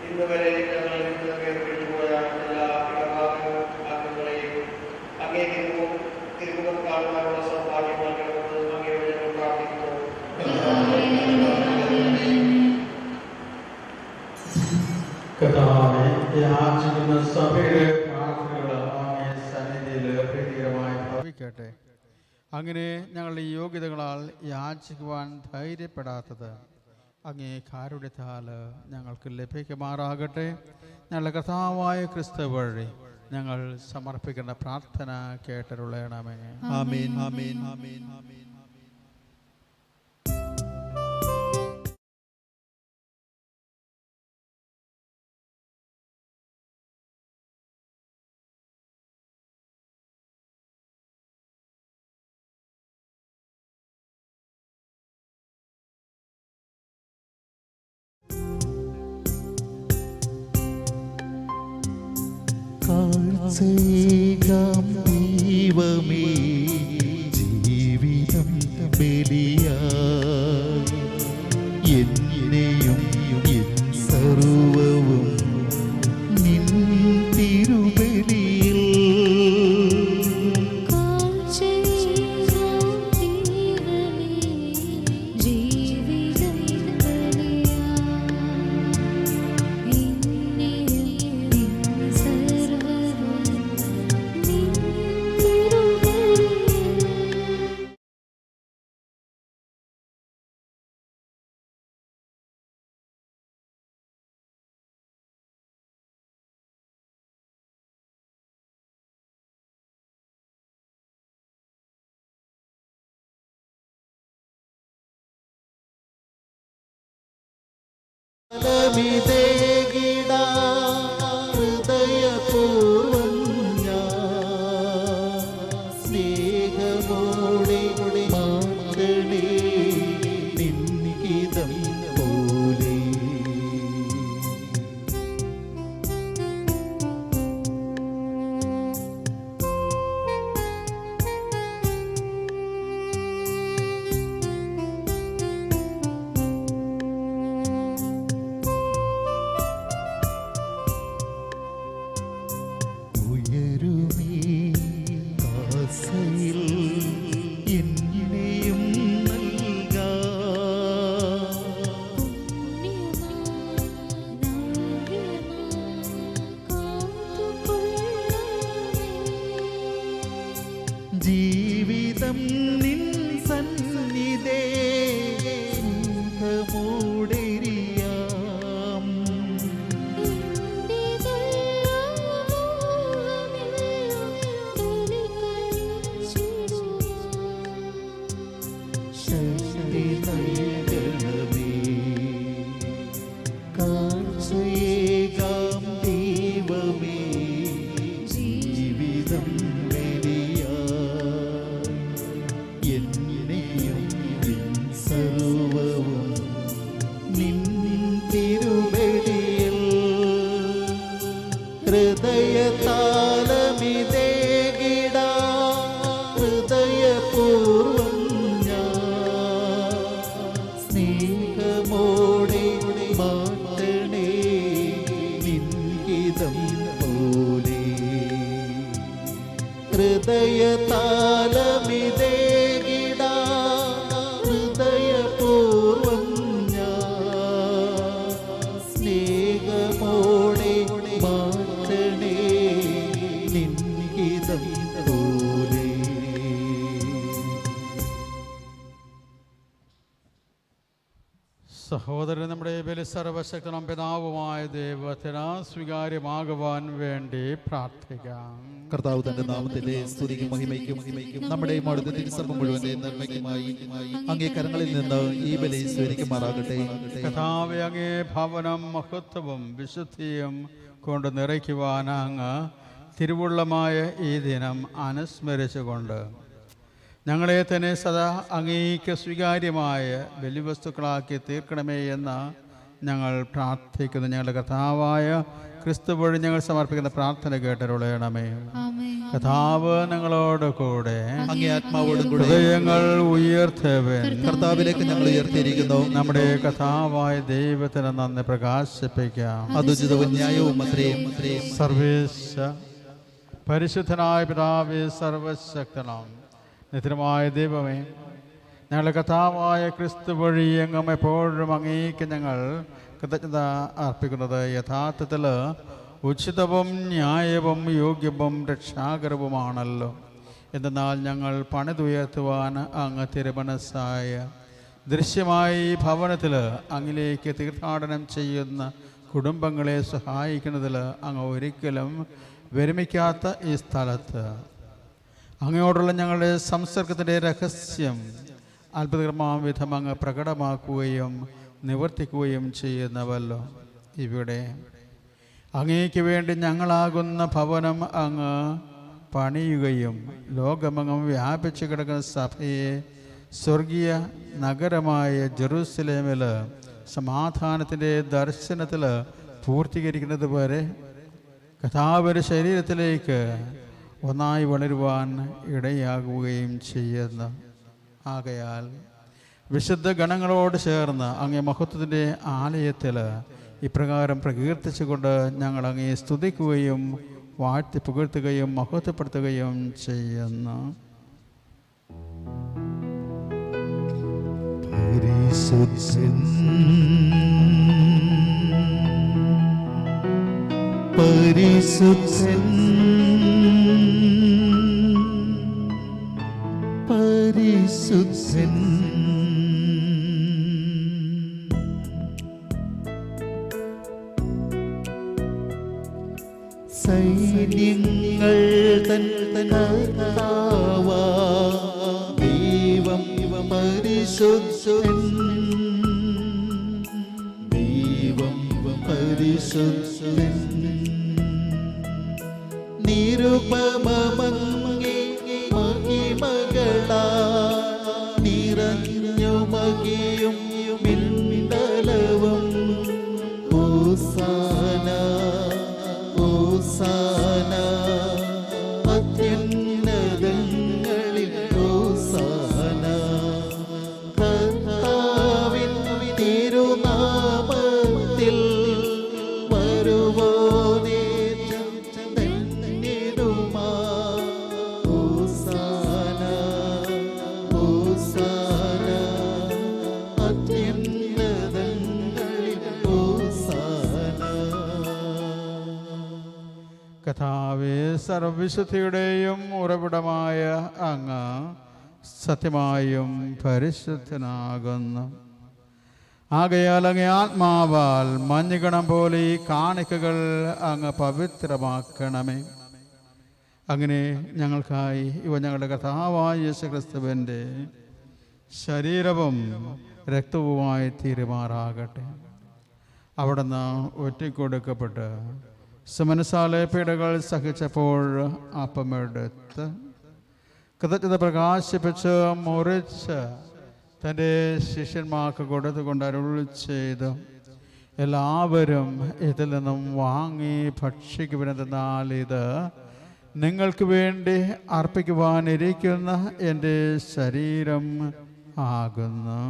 ഇന്ന് വരെ ഞങ്ങളിൽ നിന്ന് വേർപിരിഞ്ഞു പോയ എല്ലാ അംഗങ്ങളെയും അങ്ങേക്ക് തിരുമുഖം കാണുവാനുള്ള സൗഭാഗ്യം നൽകണമെന്ന് അങ്ങയോട് ഞങ്ങൾ പ്രാർത്ഥിക്കുന്നു. കർത്താവേ, യാചിക്കുന്ന സഭയുടെ പ്രാർത്ഥനകൾ അങ്ങേ സന്നിധിയിൽ പ്രീതികരമായി ഭവിക്കട്ടെ. അങ്ങനെ ഞങ്ങളുടെ യോഗ്യതകളാൽ യാചിക്കുവാൻ ധൈര്യപ്പെടാത്തത് അങ്ങേ കാരുണ്യത്താൽ ഞങ്ങൾക്ക് ലഭിക്കുമാറാകട്ടെ. ഞങ്ങളുടെ കർത്താവായ ക്രിസ്തു വഴി ഞങ്ങൾ സമർപ്പിക്കുന്ന പ്രാർത്ഥന കേട്ടരുളയണമേ. ആമേൻ ആമേൻ ആമേൻ ആമേൻ. കാഴ്ചയേകാം ദൈവമേ, ജീവിതം ബലിയായി എന്നെയും എൻ സർവ്വവും നിൻ തിരുബലിയിൽ ഹൃദയപൂർവം ഞാൻ സ്നേഹമോടെ മാറ്റണേ നിൻഹിതം പോലെ. ജീവിതം നിൻ സന്നിധേ സ്നേഹമോടെരിയാം. ശക്തി നൽകണമേ, കാഴ്ചയേകാം ദൈവമേ, ജീവിതം എന്നെയും സർവവും നിൻ തിരുബലിയിൽ ഹൃദയതാളമിതേകിടാ ഹൃദയപൂർവം ഞാൻ സ്നേഹമോടെ മാറ്റണേ നിൻഹിതം പോലെ. ഹൃദയതാളമിതേകിടാ ഹൃദയപൂർവം ഞാൻ സ്നേഹമോടെ മാറ്റണേ നിൻഹിതം പോലെ. സഹോദരൻ നമ്മുടെ ബലി സർവശക്തനും പിതാവുമായ ദൈവത്തിന് സ്വീകാര്യമാകുവാൻ വേണ്ടി പ്രാർത്ഥിക്കാം. കർത്താവ് തന്റെ നാമത്തിന്റെ സ്തുതിക്കും മഹിമയ്ക്കും നമ്മുടെ അടുത്ത തിരുസഭ മുഴുവന്റെ നന്മയ്ക്കുമായി അങ്ങേ കരങ്ങളിൽ നിന്ന് ഈ ബലി സ്വീകരിക്കുമാറാകട്ടെ. കർത്താവേ, അങ്ങേ ഭവനം മഹത്വവും വിശുദ്ധിയും കൊണ്ട് നിറയ്ക്കുവാൻ അങ്ങ് തിരുവുള്ളമായ ഈ ദിനം അനുസ്മരിച്ചുകൊണ്ട് ഞങ്ങളെ തന്നെ സദാ അങ്ങേക്ക് സ്വീകാര്യമായ ബലിവസ്തുക്കളാക്കി തീർക്കണമേ എന്ന് ഞങ്ങൾ പ്രാർത്ഥിക്കുന്നു. ഞങ്ങളുടെ കർത്താവായ ക്രിസ്തു വഴി ഞങ്ങൾ സമർപ്പിക്കുന്ന പ്രാർത്ഥന കേട്ടരുളയണമേ. കർത്താവ് ഞങ്ങളോട് കൂടെ, അങ്ങേ ആത്മാവോടും കൂടെ ഹൃദയങ്ങൾ ഉയർത്തവൻ കർത്താവിലേക്ക് ഞങ്ങൾ ഉയർത്തിയിരിക്കുന്നു. നമ്മുടെ കർത്താവായ ദൈവത്തിന് നന്ദി പ്രകാശിപ്പിക്കാം. അതുചിതവും ന്യായവും അത്രയും സർവേശ പരിശുദ്ധനായ പിതാവേ, സർവശക്തനാം നിത്യമായ ദൈവമേ, ഞങ്ങളുടെ കർത്താവായ ക്രിസ്തു വഴി എങ്ങും എപ്പോഴും അങ്ങേക്ക് ഞങ്ങൾ കൃതജ്ഞത അർപ്പിക്കുന്നത് യഥാർത്ഥത്തിൽ ഉചിതവും ന്യായവും യോഗ്യവും രക്ഷാകരവുമാണല്ലോ. എന്തെന്നാൽ ഞങ്ങൾ പണിതുയർത്തുവാൻ അങ്ങ് തിരുമനസ്സായ ദൃശ്യമായി ഭവനത്തിൽ അങ്ങിലേക്ക് തീർത്ഥാടനം ചെയ്യുന്ന കുടുംബങ്ങളെ സഹായിക്കുന്നതിൽ അങ്ങ് ഒരിക്കലും വിരമിക്കാത്ത ഈ സ്ഥലത്ത് അങ്ങയോടുള്ള ഞങ്ങളുടെ സംസർഗത്തിൻ്റെ രഹസ്യം അത്ഭുതകരമായ വിധം അങ്ങ് പ്രകടമാക്കുകയും നിവർത്തിക്കുകയും ചെയ്യുന്നവല്ലോ. ഇവിടെ അങ്ങേക്ക് വേണ്ടി ഞങ്ങളാകുന്ന ഭവനം അങ്ങ് പണിയുകയും ലോകമങ്ങും വ്യാപിച്ചു കിടക്കുന്ന സഭയെ സ്വർഗീയ നഗരമായ ജെറൂസലേമിൽ സമാധാനത്തിൻ്റെ ദർശനത്തിൽ പൂർത്തീകരിക്കുന്നത് വരെ കർത്താവിൻ്റെ ശരീരത്തിലേക്ക് ഒന്നായി വളരുവാൻ ഇടയാകുകയും ചെയ്യുന്നു. ആകയാൽ വിശുദ്ധ ഗണങ്ങളോട് ചേർന്ന് അങ്ങേ മഹത്വത്തിൻ്റെ ആലയത്തിൽ ഇപ്രകാരം പ്രകീർത്തിച്ചുകൊണ്ട് ഞങ്ങൾ അങ്ങേ സ്തുതിക്കുകയും വാഴ്ത്തി പുകഴ്ത്തുകയും മഹത്വപ്പെടുത്തുകയും ചെയ്യുന്നു. പരിശുദ്ധൻ പരിശുദ്ധൻ സൈന്യങ്ങൾ തൻ കർത്താവാ ദൈവം പരിശുദ്ധൻ ദൈവം പരിശുദ്ധൻ നിരുപമമങ്ങേ മഹിമകളാ നിറഞ്ഞു മകിയും മിന്നലവും ഹോസാന ഹോസാന അത്യുന്നതങ്ങളിൽ ഹോസാന കർത്താവിൻ തിരുനാമത്തിൽ വരുവോനേ ധന്യരുമാ ഹോസാന ഹോസാന അത്യുന്നതങ്ങളിൽ ഹോസാന. കർത്താവേ, സർവവിശുദ്ധിയുടെയും ഉറവിടമായ അങ്ങ് സത്യമായും പരിശുദ്ധനാകുന്നു. ആകയാൽ അങ്ങേ ആത്മാവാൽ മഞ്ഞുകണം പോലെ ഈ കാണിക്കകൾ അങ്ങ് പവിത്രമാക്കണമേ. അങ്ങനെ ഞങ്ങൾക്കായി ഇവ ഞങ്ങളുടെ കർത്താവായ യേശുക്രിസ്തുവിൻ്റെ ശരീരവും രക്തവുമായി തീരുമാറാകട്ടെ. അവിടുന്ന് ഒറ്റിക്കൊടുക്കപ്പെട്ട് സുമനസാലെ പീഡകൾ സഹിച്ചപ്പോൾ അപ്പമെടുത്ത് കൃതജ്ഞത പ്രകാശിപ്പിച്ച് മുറിച്ച് തൻ്റെ ശിഷ്യന്മാർക്ക് കൊടുത്തുകൊണ്ട് അരുൾ ചെയ്തു, എല്ലാവരും ഇതിൽ നിന്നും വാങ്ങി ഭക്ഷിക്കുവാനെന്നാൽ ഇത് നിങ്ങൾക്ക് വേണ്ടി അർപ്പിക്കുവാനിരിക്കുന്ന എൻ്റെ ശരീരം ആകുന്നു.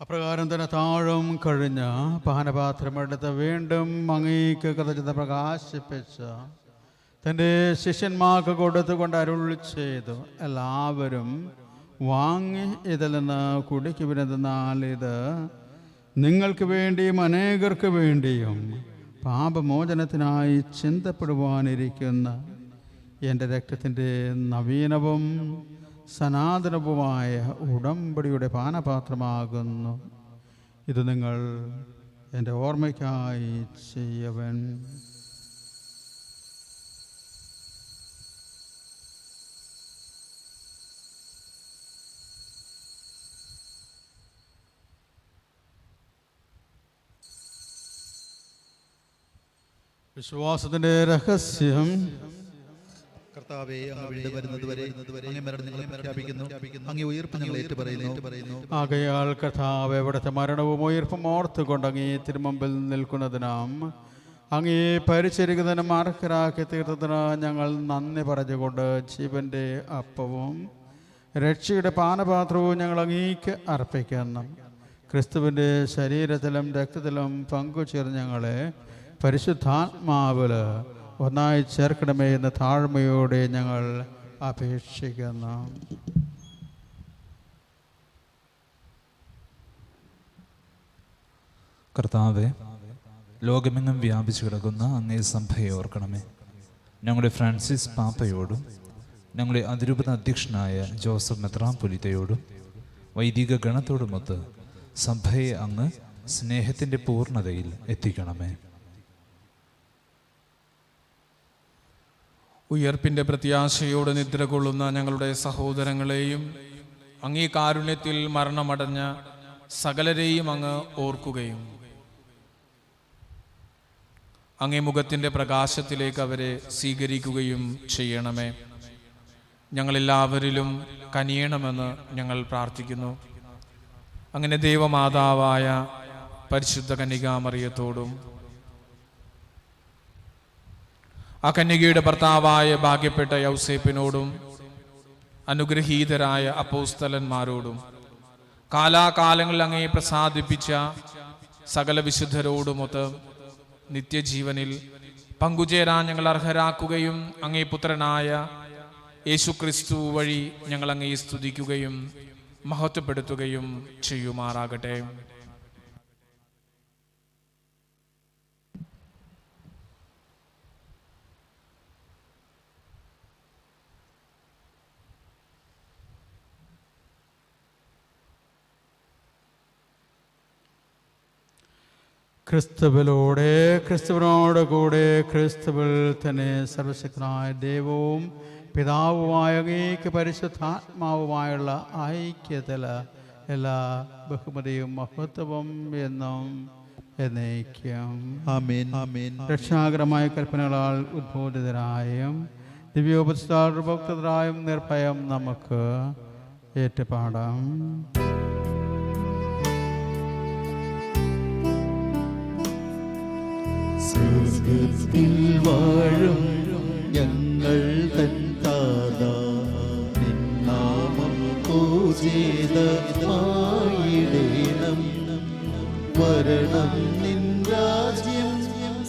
അപ്രകാരം തന്നെ താഴും കഴിഞ്ഞ് പാനപാത്രമെടുത്ത് വീണ്ടും അങ്ങേക്ക് കൃതജ്ഞത പ്രകാശിപ്പിച്ച് തൻ്റെ ശിഷ്യന്മാർക്ക് കൊടുത്തുകൊണ്ട് അരുൾ ചെയ്തു, എല്ലാവരും വാങ്ങി ഇതിൽ നിന്ന് കുടിക്കുവിനെന്നാൽ ഇത് നിങ്ങൾക്ക് വേണ്ടിയും അനേകർക്ക് വേണ്ടിയും പാപമോചനത്തിനായി ചിന്തപ്പെടുവാനിരിക്കുന്ന എൻ്റെ രക്തത്തിൻ്റെ നവീനവും സനാതനവുമായ ഉടമ്പടിയുടെ പാനപാത്രമാകുന്നു. ഇത് നിങ്ങൾ എൻ്റെ ഓർമ്മയ്ക്കായി ചെയ്യവൻ. വിശ്വാസത്തിൻ്റെ രഹസ്യം. കർത്താവേ, അങ്ങ് വീണ്ടും വരുന്നതുവരെ അങ്ങേ മരണം ഞങ്ങളെ പ്രഖ്യാപിക്കുന്നു, അങ്ങേ ഉയർപ്പ് ഞങ്ങൾ ഏറ്റുപറയുന്നു. ആകയാൽ കർത്താവ് എവിടുത്തെ മരണവും ഉയർപ്പും ഓർത്തുകൊണ്ട് അങ്ങേ തിരുമുമ്പിൽ നിൽക്കുന്നതിനാം അങ്ങേ പരിചരിക്കുന്നതിനും അർഹരാക്കി തീർത്തതിന് ഞങ്ങൾ നന്ദി പറഞ്ഞുകൊണ്ട് ജീവൻ്റെ അപ്പവും രക്ഷയുടെ പാനപാത്രവും ഞങ്ങൾ അങ്ങേക്ക് അർപ്പിക്കുന്നു. ക്രിസ്തുവിൻ്റെ ശരീരത്തിലും രക്തത്തിലും പങ്കുചേർന്ന് ഞങ്ങളെ പരിശുദ്ധാത്മാവിൽ ഒന്നായി ചേർക്കണമേ എന്ന് താഴ്മയോടെ ഞങ്ങൾ അപേക്ഷിക്കുന്നു. കർത്താവെ, ലോകമെങ്ങും വ്യാപിച്ചു കിടക്കുന്ന അങ്ങേ സഭയെ ഓർക്കണമേ. ഞങ്ങളുടെ ഫ്രാൻസിസ് പാപ്പയോടും ഞങ്ങളുടെ അതിരൂപത അധ്യക്ഷനായ ജോസഫ് മെത്രാപ്പൊലീത്തയോടും വൈദിക ഗണത്തോടുമൊത്ത് സഭയെ അങ്ങ് സ്നേഹത്തിൻ്റെ പൂർണ്ണതയിൽ എത്തിക്കണമേ. ഉയർപ്പിൻ്റെ പ്രത്യാശയോട് നിദ്ര കൊള്ളുന്ന ഞങ്ങളുടെ സഹോദരങ്ങളെയും അങ്ങേ കാരുണ്യത്തിൽ മരണമടഞ്ഞ സകലരെയും അങ്ങ് ഓർക്കുകയും അങ്ങേ മുഖത്തിൻ്റെ പ്രകാശത്തിലേക്ക് അവരെ സ്വീകരിക്കുകയും ചെയ്യണമേ. ഞങ്ങളെല്ലാവരിലും കനിയണമെന്ന് ഞങ്ങൾ പ്രാർത്ഥിക്കുന്നു. അങ്ങനെ ദൈവമാതാവായ പരിശുദ്ധ കന്യകാമറിയത്തോടും ആ കന്യകയുടെ ഭർത്താവായ ഭാഗ്യപ്പെട്ട യൗസേപ്പിനോടും അനുഗ്രഹീതരായ അപ്പോസ്തലന്മാരോടും കാലാകാലങ്ങളിൽ അങ്ങയെ പ്രസാദിപ്പിച്ച സകല വിശുദ്ധരോടുമൊത്ത് നിത്യജീവനിൽ പങ്കുചേരാൻ ഞങ്ങൾ അർഹരാക്കുകയും അങ്ങേ പുത്രനായ യേശുക്രിസ്തു വഴി ഞങ്ങൾ അങ്ങയെ സ്തുതിക്കുകയും മഹത്വപ്പെടുത്തുകയും ചെയ്യുമാറാകട്ടെ. ക്രിസ്തുവിലൂടെ, ക്രിസ്തുവിനോട് കൂടെ, ക്രിസ്തുവിൽ തന്നെ സർവശക്തനായ ദൈവവും പിതാവുമായ അങ്ങേക്ക് പരിശുദ്ധാത്മാവുമായുള്ള ഐക്യത്തിൽ എല്ലാ ബഹുമതിയും മഹത്വവും എന്നും എന്നേക്കും. ആമേൻ, ആമേൻ. രക്ഷാകരമായ കൽപ്പനകളാൽ ഉദ്ബോധിതരായും ദിവ്യോപസ്താരായും നിർഭയം നമുക്ക് ഏറ്റുപാടാം. സ്വർഗ്ഗത്തിൽ വാഴും ഞങ്ങൾ തൻ താതാ, നിൻ നാമം പൂജിതമായിടേണം. വരണം നിൻ രാജ്യം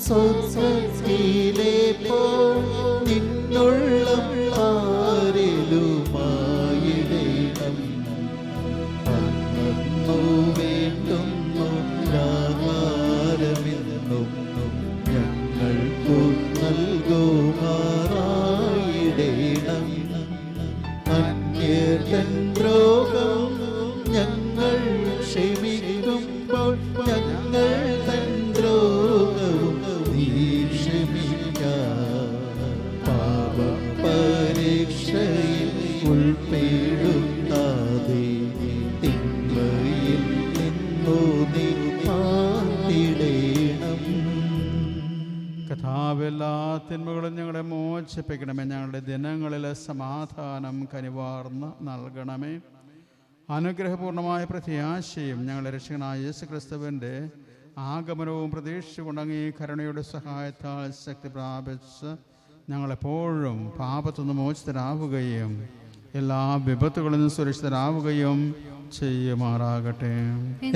സ്വർഗ്ഗത്തിലെ പോൽ നിന്നുള്ളം ആരിലുമായിടേണം. അന്നു വേണ്ടുന്നു ആഹാരമെന്നും ഞങ്ങൾക്കു നൽകുമാറായിടേണം. അന്യതൻ ദ്രോഹം ഞങ്ങൾ ക്ഷമിക്കുമ്പോൾ ഞങ്ങൾ തൻ ദ്രോഹവും നീ ക്ഷമിക്കാം. പാപപരീക്ഷയിൽ ഉൾപ്പെടുത്താതെ തിന്മയിൽ നിന്നു നീ കാത്തിടേണം. കഥാവെല്ലാ തിന്മകളും ഞങ്ങളെ മോചിപ്പിക്കണമേ. ഞങ്ങളുടെ ദിനങ്ങളിൽ സമാധാനം കനിവാർന്ന് നൽകണമേ. അനുഗ്രഹപൂർണമായ പ്രത്യാശയും ഞങ്ങളുടെ രക്ഷകനായ യേശു ക്രിസ്തുവിൻ്റെ ആഗമനവും പ്രതീക്ഷിച്ചുകൊണ്ട് അങ്ങേ കരുണയുടെ സഹായത്താൽ ശക്തി പ്രാപിച്ച് ഞങ്ങളെപ്പോഴും പാപത്തുനിന്ന് മോചിതരാവുകയും എല്ലാ വിപത്തുകളിൽ നിന്ന് സുരക്ഷിതരാവുകയും ചെയ്യുമാറാകട്ടെ.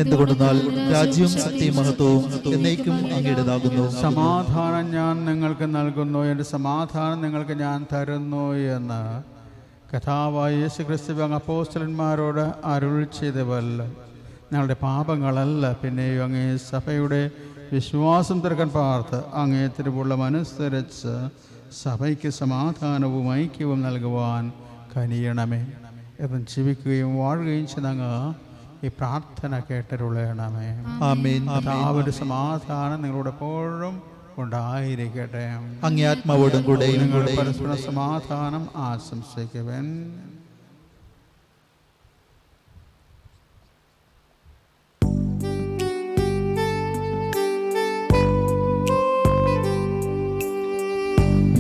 എന്തുകൊണ്ടെന്നാൽ രാജ്യവും ശക്തിയും മഹത്വവും എന്നേക്കും അങ്ങയുടേതാകുന്നു. സമാധാനം ഞാൻ നിങ്ങൾക്ക് നൽകുന്നു, എൻ്റെ സമാധാനം നിങ്ങൾക്ക് ഞാൻ തരുന്നു എന്ന് കഥാവായ യേശു ക്രിസ്തു അപ്പോസ്തലന്മാരോട് അരുൾ ചെയ്തവല്ല. ഞങ്ങളുടെ പാപങ്ങളല്ല, പിന്നെയും അങ്ങേ സഭയുടെ വിശ്വാസം തിരക്കാൻ പാർത്ത് അങ്ങേ തിരുവുള്ളം അനുസരിച്ച് സഭയ്ക്ക് സമാധാനവും ഐക്യവും നൽകുവാൻ കനിയണമേ. എപ്പം ജീവിക്കുകയും വാഴുകയും ചെയ്തങ്ങ് ഈ പ്രാർത്ഥന കേട്ടരുളയണമേ. ആമേൻ. ഒരു സമാധാനം നിങ്ങളോട് എപ്പോഴും ഉണ്ടായിരിക്കട്ടെ. അങ്ങേ ആത്മാവോടും കൂടെ പരസ്പര സമാധാനം ആശംസിക്കുവൻ.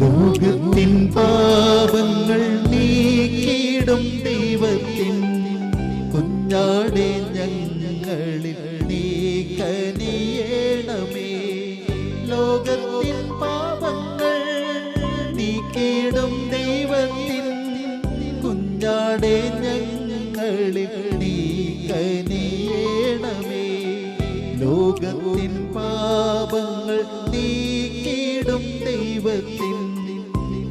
ലോകത്തിൻ പാപങ്ങൾ നീക്കിടും ദൈവത്തിൻ കുഞ്ഞാടെ ഞങ്ങളിൽ നീ കനിയണമേ. ലോകത്തിൻ പാപങ്ങൾ നീക്കിടും ദൈവത്തിൻ കുഞ്ഞാടെ ഞങ്ങളിൽ നീ കനിയണമേ. ലോകത്തിൻ പാപങ്ങൾ നീക്കിടും ദൈവത്തിൻ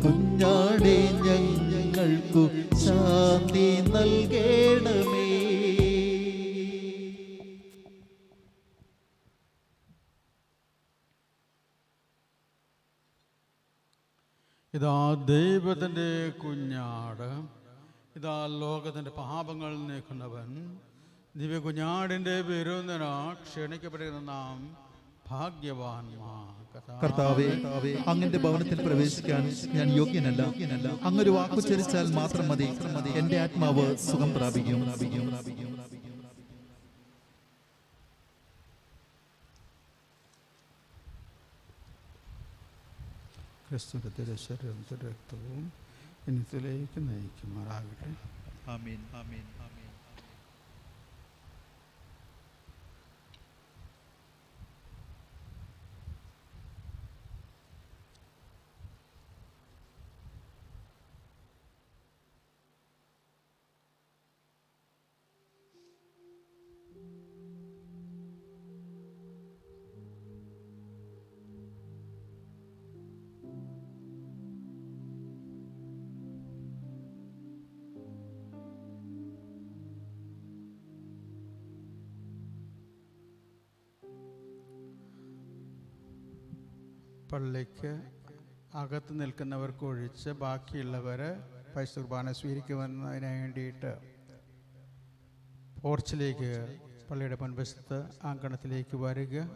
കുഞ്ഞാടെ ഞങ്ങൾക്കു ശാന്തി നൽകണമേ. ഇതാ ദൈവത്തിൻ്റെ കുഞ്ഞാട്, ഇതാ ലോകത്തിൻ്റെ പാപങ്ങൾ നീക്കുന്നവൻ. ദിവ്യ കുഞ്ഞാടിൻ്റെ വിരുന്നിന് ക്ഷണിക്കപ്പെട്ടിരുന്ന നാം ഭാഗ്യവാന്മാർ. കർത്താവേ, അങ്ങന്റെ ഭവനത്തിൽ പ്രവേശിക്കാൻ ഞാൻ യോഗ്യനല്ല. അങ്ങൊരു വാക്കുച്ചരിച്ചാൽ മാത്രം മതി, എന്റെ ആത്മാവ് സുഖം പ്രാപിക്കും. ക്രിസ്തുവിന്റെ ശരീരവും രക്തവും എനിത്തിലേക്ക് നയിക്കുമാറാകട്ടെ. ആമേൻ, ആമേൻ, ആമേൻ. പള്ളിക്ക് അകത്ത് നിൽക്കുന്നവർക്ക് ഒഴിച്ച് ബാക്കിയുള്ളവർ പരിശുദ്ധ കുർബാന സ്വീകരിക്കുമെന്നതിന് വേണ്ടിയിട്ട് പോർച്ചിലേക്ക് പള്ളിയുടെ മുൻവശത്ത് അങ്കണത്തിലേക്ക് വരിക.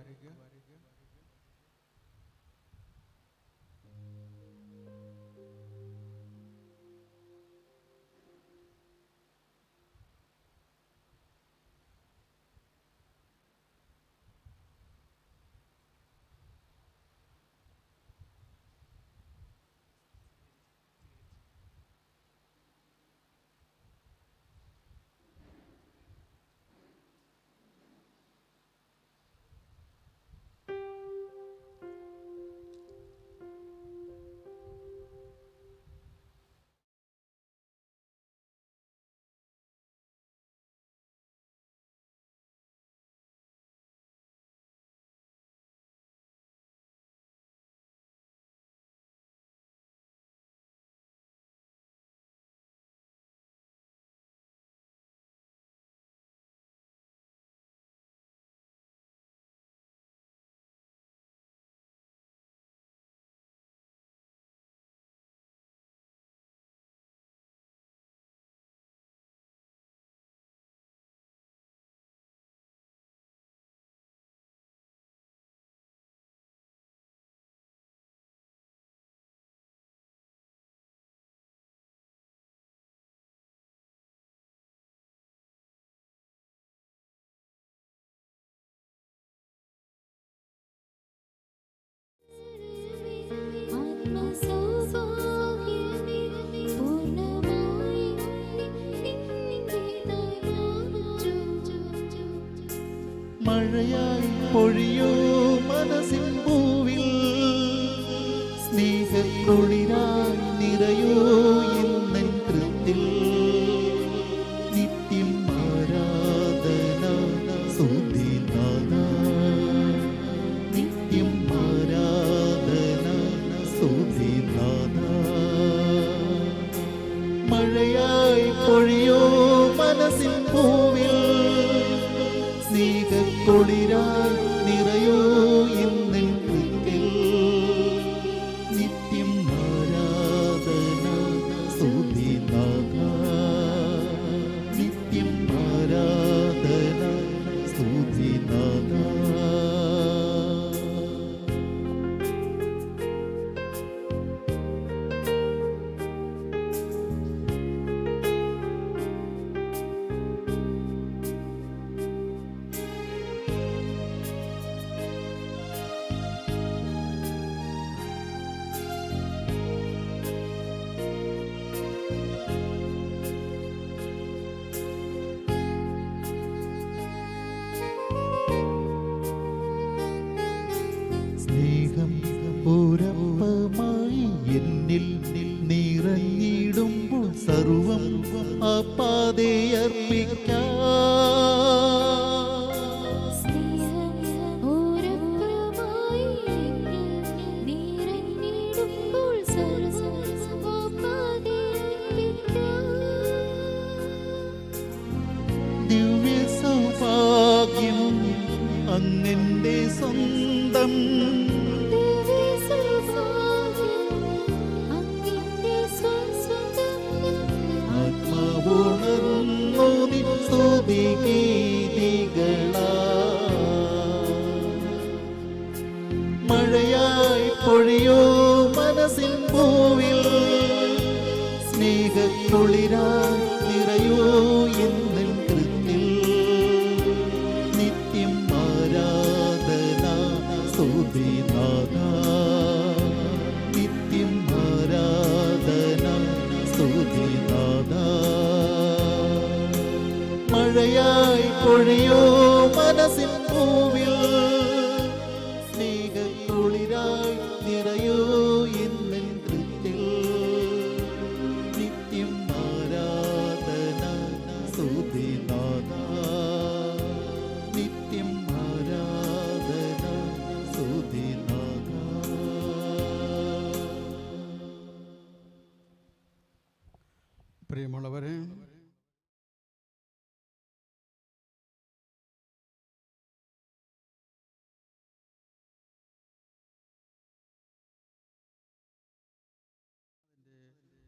മഴയായി പൊഴിയോ മനസ്സിൻ പൂവിൽ, സ്നേഹത്തൊളിരായി നിറയോ ഇന്നെൻ കൃത്തിൽ. നിത്യം ആരാധന സ്തുതിനാഥ, നിത്യം ആരാധന സ്തുതിനാഥ. മഴയായി പൊഴിയോ മനസ്സിൻ പൂവിൽ, സ്നേഹക്കുളിരായി നിറയൂ ഇന്നിൻ കൃത്തിൽ നിത്യം ആരാധന സ്തുതിനാഥ നിത്യം ആരാധന സ്തുതിനാഥ. സ്നേഹം ഒരപ്പമായി എന്നിൽ നിറഞ്ഞിടുമ്പോൾ സർവം അപ്പാതെ അർപ്പിക്കാം. ദിവ്യ സൗഭാഗ്യം അങ്ങെന്റെ സ്വന്തം ആത്മാവുണർന്നു നിൻ സ്തുതിഗീതികളാ മഴയായി പൊഴിയോ മനസ്സിൻ പൂവിൽ സ്നേഹക്കുളിരായി നിറയോ എന്നിൻ കൃത്തിൽ നിത്യം ആരാധന സ്തുതിനാഥ നിത്യം ആരാധന സ്തുതിനാഥ. മഴയായി പൊഴിയോ മനസ്സിൻ പൂവിൽ സ്നേഹക്കുളിരായി നിറയോ എന്നിൻ കൃത്തിൽ നിത്യം ആരാധന സ്തുതിനാഥ നിത്യം ആരാധന സ്തുതിനാഥ. പ്രിയമുള്ളവരെ,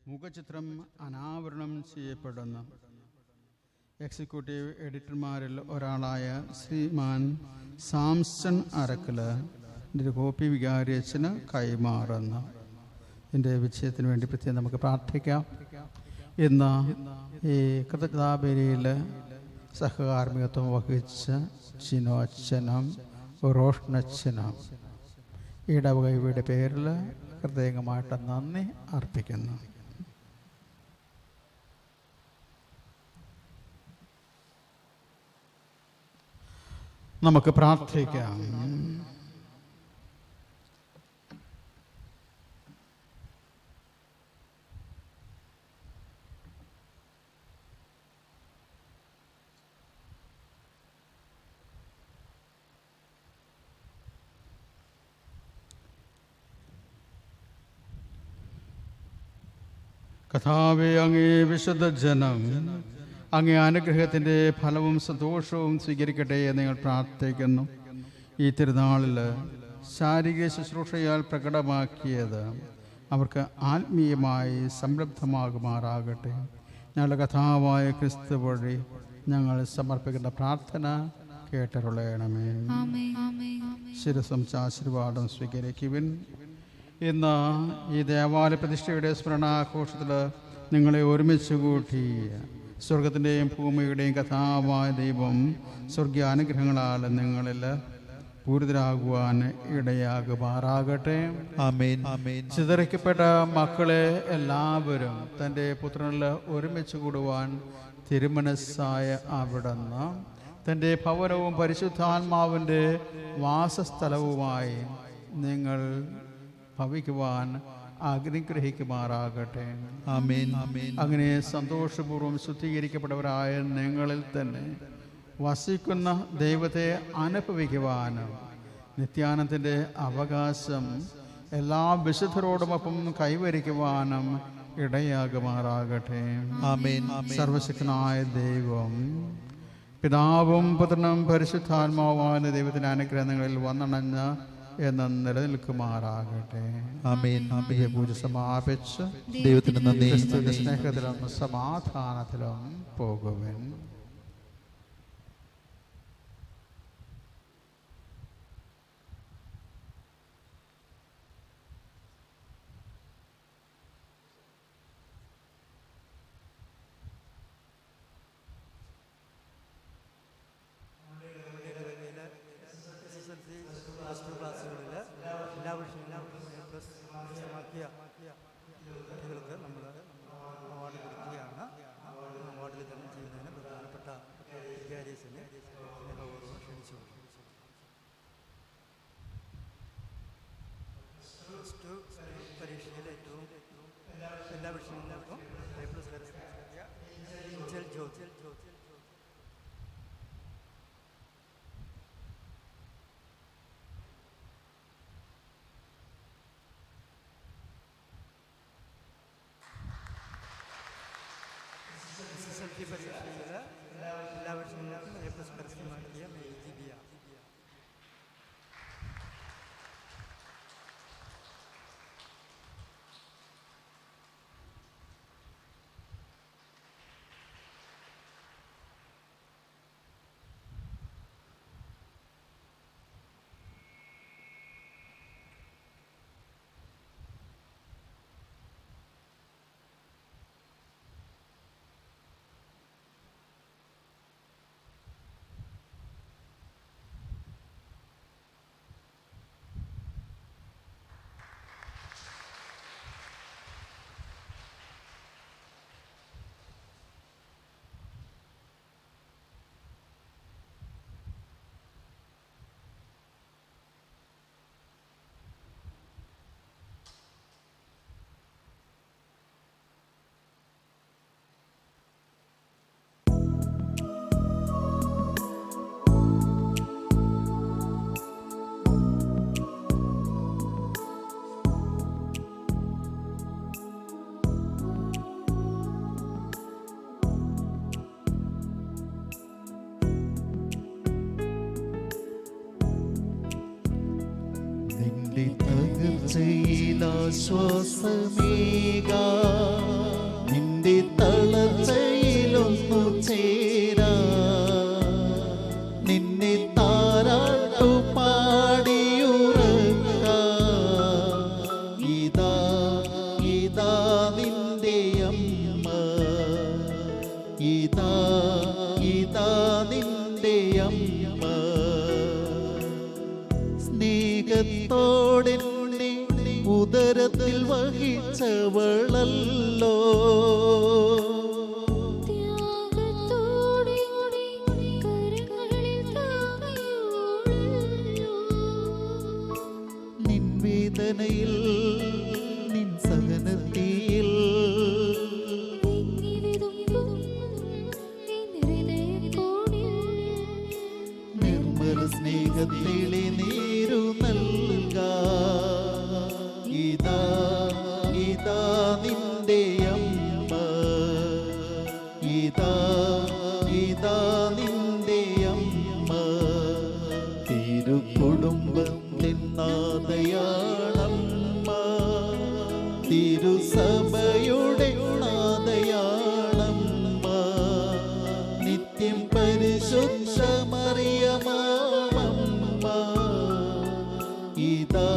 മുഖചിത്രം അനാവരണം ചെയ്യപ്പെടുന്ന എക്സിക്യൂട്ടീവ് എഡിറ്റർമാരിൽ ഒരാളായ ശ്രീമാൻ സാംസൺ അരക്കല് ഒരു കോപ്പി വികാരി അച്ഛന് കൈമാറുന്നു. ഇതിൻ്റെ വിജയത്തിന് വേണ്ടി പ്രത്യേകം നമുക്ക് പ്രാർത്ഥിക്കാം. ഇന്ന് ഈ കൃതജ്ഞതാബലിയിൽ സഹകാർമ്മികത്വം വഹിച്ച ചിനോ അച്ഛനും റോഷ്ണച്ഛനും ഇടവകയുടെ പേരിൽ പ്രത്യേകമായിട്ട് നന്ദി അർപ്പിക്കുന്നു. നമുക്ക് പ്രാർത്ഥിക്കാം. കഥാവേ, അങ്ങേ വിശുദ്ധ ജനം അങ്ങേ അനുഗ്രഹത്തിൻ്റെ ഫലവും സന്തോഷവും സ്വീകരിക്കട്ടെ എന്ന് ഞങ്ങൾ പ്രാർത്ഥിക്കുന്നു. ഈ തിരുനാളിൽ ശാരീരിക ശുശ്രൂഷയാൽ പ്രകടമാക്കിയത് അവർക്ക് ആത്മീയമായി സംരബ്ധമാകുമാറാകട്ടെ. ഞങ്ങളുടെ കഥാവായ ക്രിസ്തു വഴി ഞങ്ങൾ സമർപ്പിക്കുന്ന പ്രാർത്ഥന കേട്ടരുളയണമേ. ശിരസും ആശീർവാദം സ്വീകരിക്കുവിൻ. ഇന്ന് ഈ ദേവാലയ പ്രതിഷ്ഠയുടെ സ്മരണാഘോഷത്തിൽ നിങ്ങളെ ഒരുമിച്ച് കൂട്ടി സ്വർഗത്തിൻ്റെയും ഭൂമിയുടെയും കഥാവായ ദൈവം സ്വർഗീയ അനുഗ്രഹങ്ങളാൽ നിങ്ങളിൽ പൂരിതരാകുവാൻ ഇടയാകുമാറാകട്ടെ. ആമേൻ. ആമേൻ. ചിതറിക്കപ്പെട്ട മക്കളെ എല്ലാവരും തൻ്റെ പുത്രനിൽ ഒരുമിച്ച് കൂടുവാൻ തിരുമനസ്സായ അവിടുന്ന് തൻ്റെ ഭവനവും പരിശുദ്ധാത്മാവിൻ്റെ വാസസ്ഥലവുമായി നിങ്ങൾ ഭവിക്കുവാൻ അനുഗ്രഹിക്കുമാറാകട്ടെ. ആമേൻ. ആമേൻ. അങ്ങനെ സന്തോഷപൂർവ്വം ശുദ്ധീകരിക്കപ്പെട്ടവരായ നിങ്ങളിൽ തന്നെ വസിക്കുന്ന ദൈവത്തെ അനുഭവിക്കുവാനും നിത്യാനന്ദത്തിൻ്റെ അവകാശം എല്ലാ വിശുദ്ധരോടുമൊപ്പം കൈവരിക്കുവാനും ഇടയാകുമാറാകട്ടെ. ആമേൻ. സർവശക്തനായ ദൈവം പിതാവും പുത്രനും പരിശുദ്ധാത്മാവായ ദൈവത്തിൻ്റെ അനുഗ്രഹങ്ങളിൽ വന്നണഞ്ഞ എന്ന് നിലനിൽക്കുമാറാകട്ടെ. ആമേൻ. പൂജ സമാപിച്ച് ദൈവത്തിന് നന്ദി. ക്രിസ്തുവിന്റെ സ്നേഹത്തിലും സമാധാനത്തിലും പോകുവൻ. ക്ലാസ്സുകളിൽ എല്ലാ വിഷയങ്ങളും കരസ്ഥമാക്കിയ കുട്ടികൾക്ക് നമ്മൾ അവാർഡ് കൊടുക്കുകയാണ്. അവാർഡ് വിതരണം ചെയ്യുന്നതിന് പ്രധാനപ്പെട്ട വികാരിയസിനെ സ്നേഹപൂർവ്വം ക്ഷണിച്ചു. പ്ലസ് ടു പരീക്ഷയിൽ ഏറ്റവും എല്ലാ വിഷയങ്ങൾക്കും A+ കരസ്ഥമാക്കിയ ജോജൽ SSLC പരീക്ഷയിൽ എല്ലാ വിഷയങ്ങൾക്കും A+ കരസ്ഥമാക്കിയ ജിബിയ. നിന്റെ തകർച്ചയിലാശ്വാസമേക നിന്റെ തളർച്ചയിലൊന്നു ചേരാ നിന്നെ താരാട്ടു പാടിയുറക്ക ഇതാ ഇതാ നിന്റെ അമ്മ ഇതാ ഇതാ നിന്റെ അമ്മ സ്നേഹത്തോടെന്നെ ഉദരത്തിൽ വഹിച്ചവളല്ലോ നിൻ വേദനയിൽ നിൻ സഹനത്തിൽ നിർമ്മല സ്നേഹത്തിലെ നീരു നൽക ഇതാ ഇതാ നിന്റെ അമ്മ ഇതാ ഇതാ നിന്റെ അമ്മ തിരുക്കുടുംബത്തിൻ നാദയാണമ്മ തിരുസഭയുടെ നാദയാണമ്മ നിത്യം പരിശുദ്ധ മറിയമമ്മ ഇതാ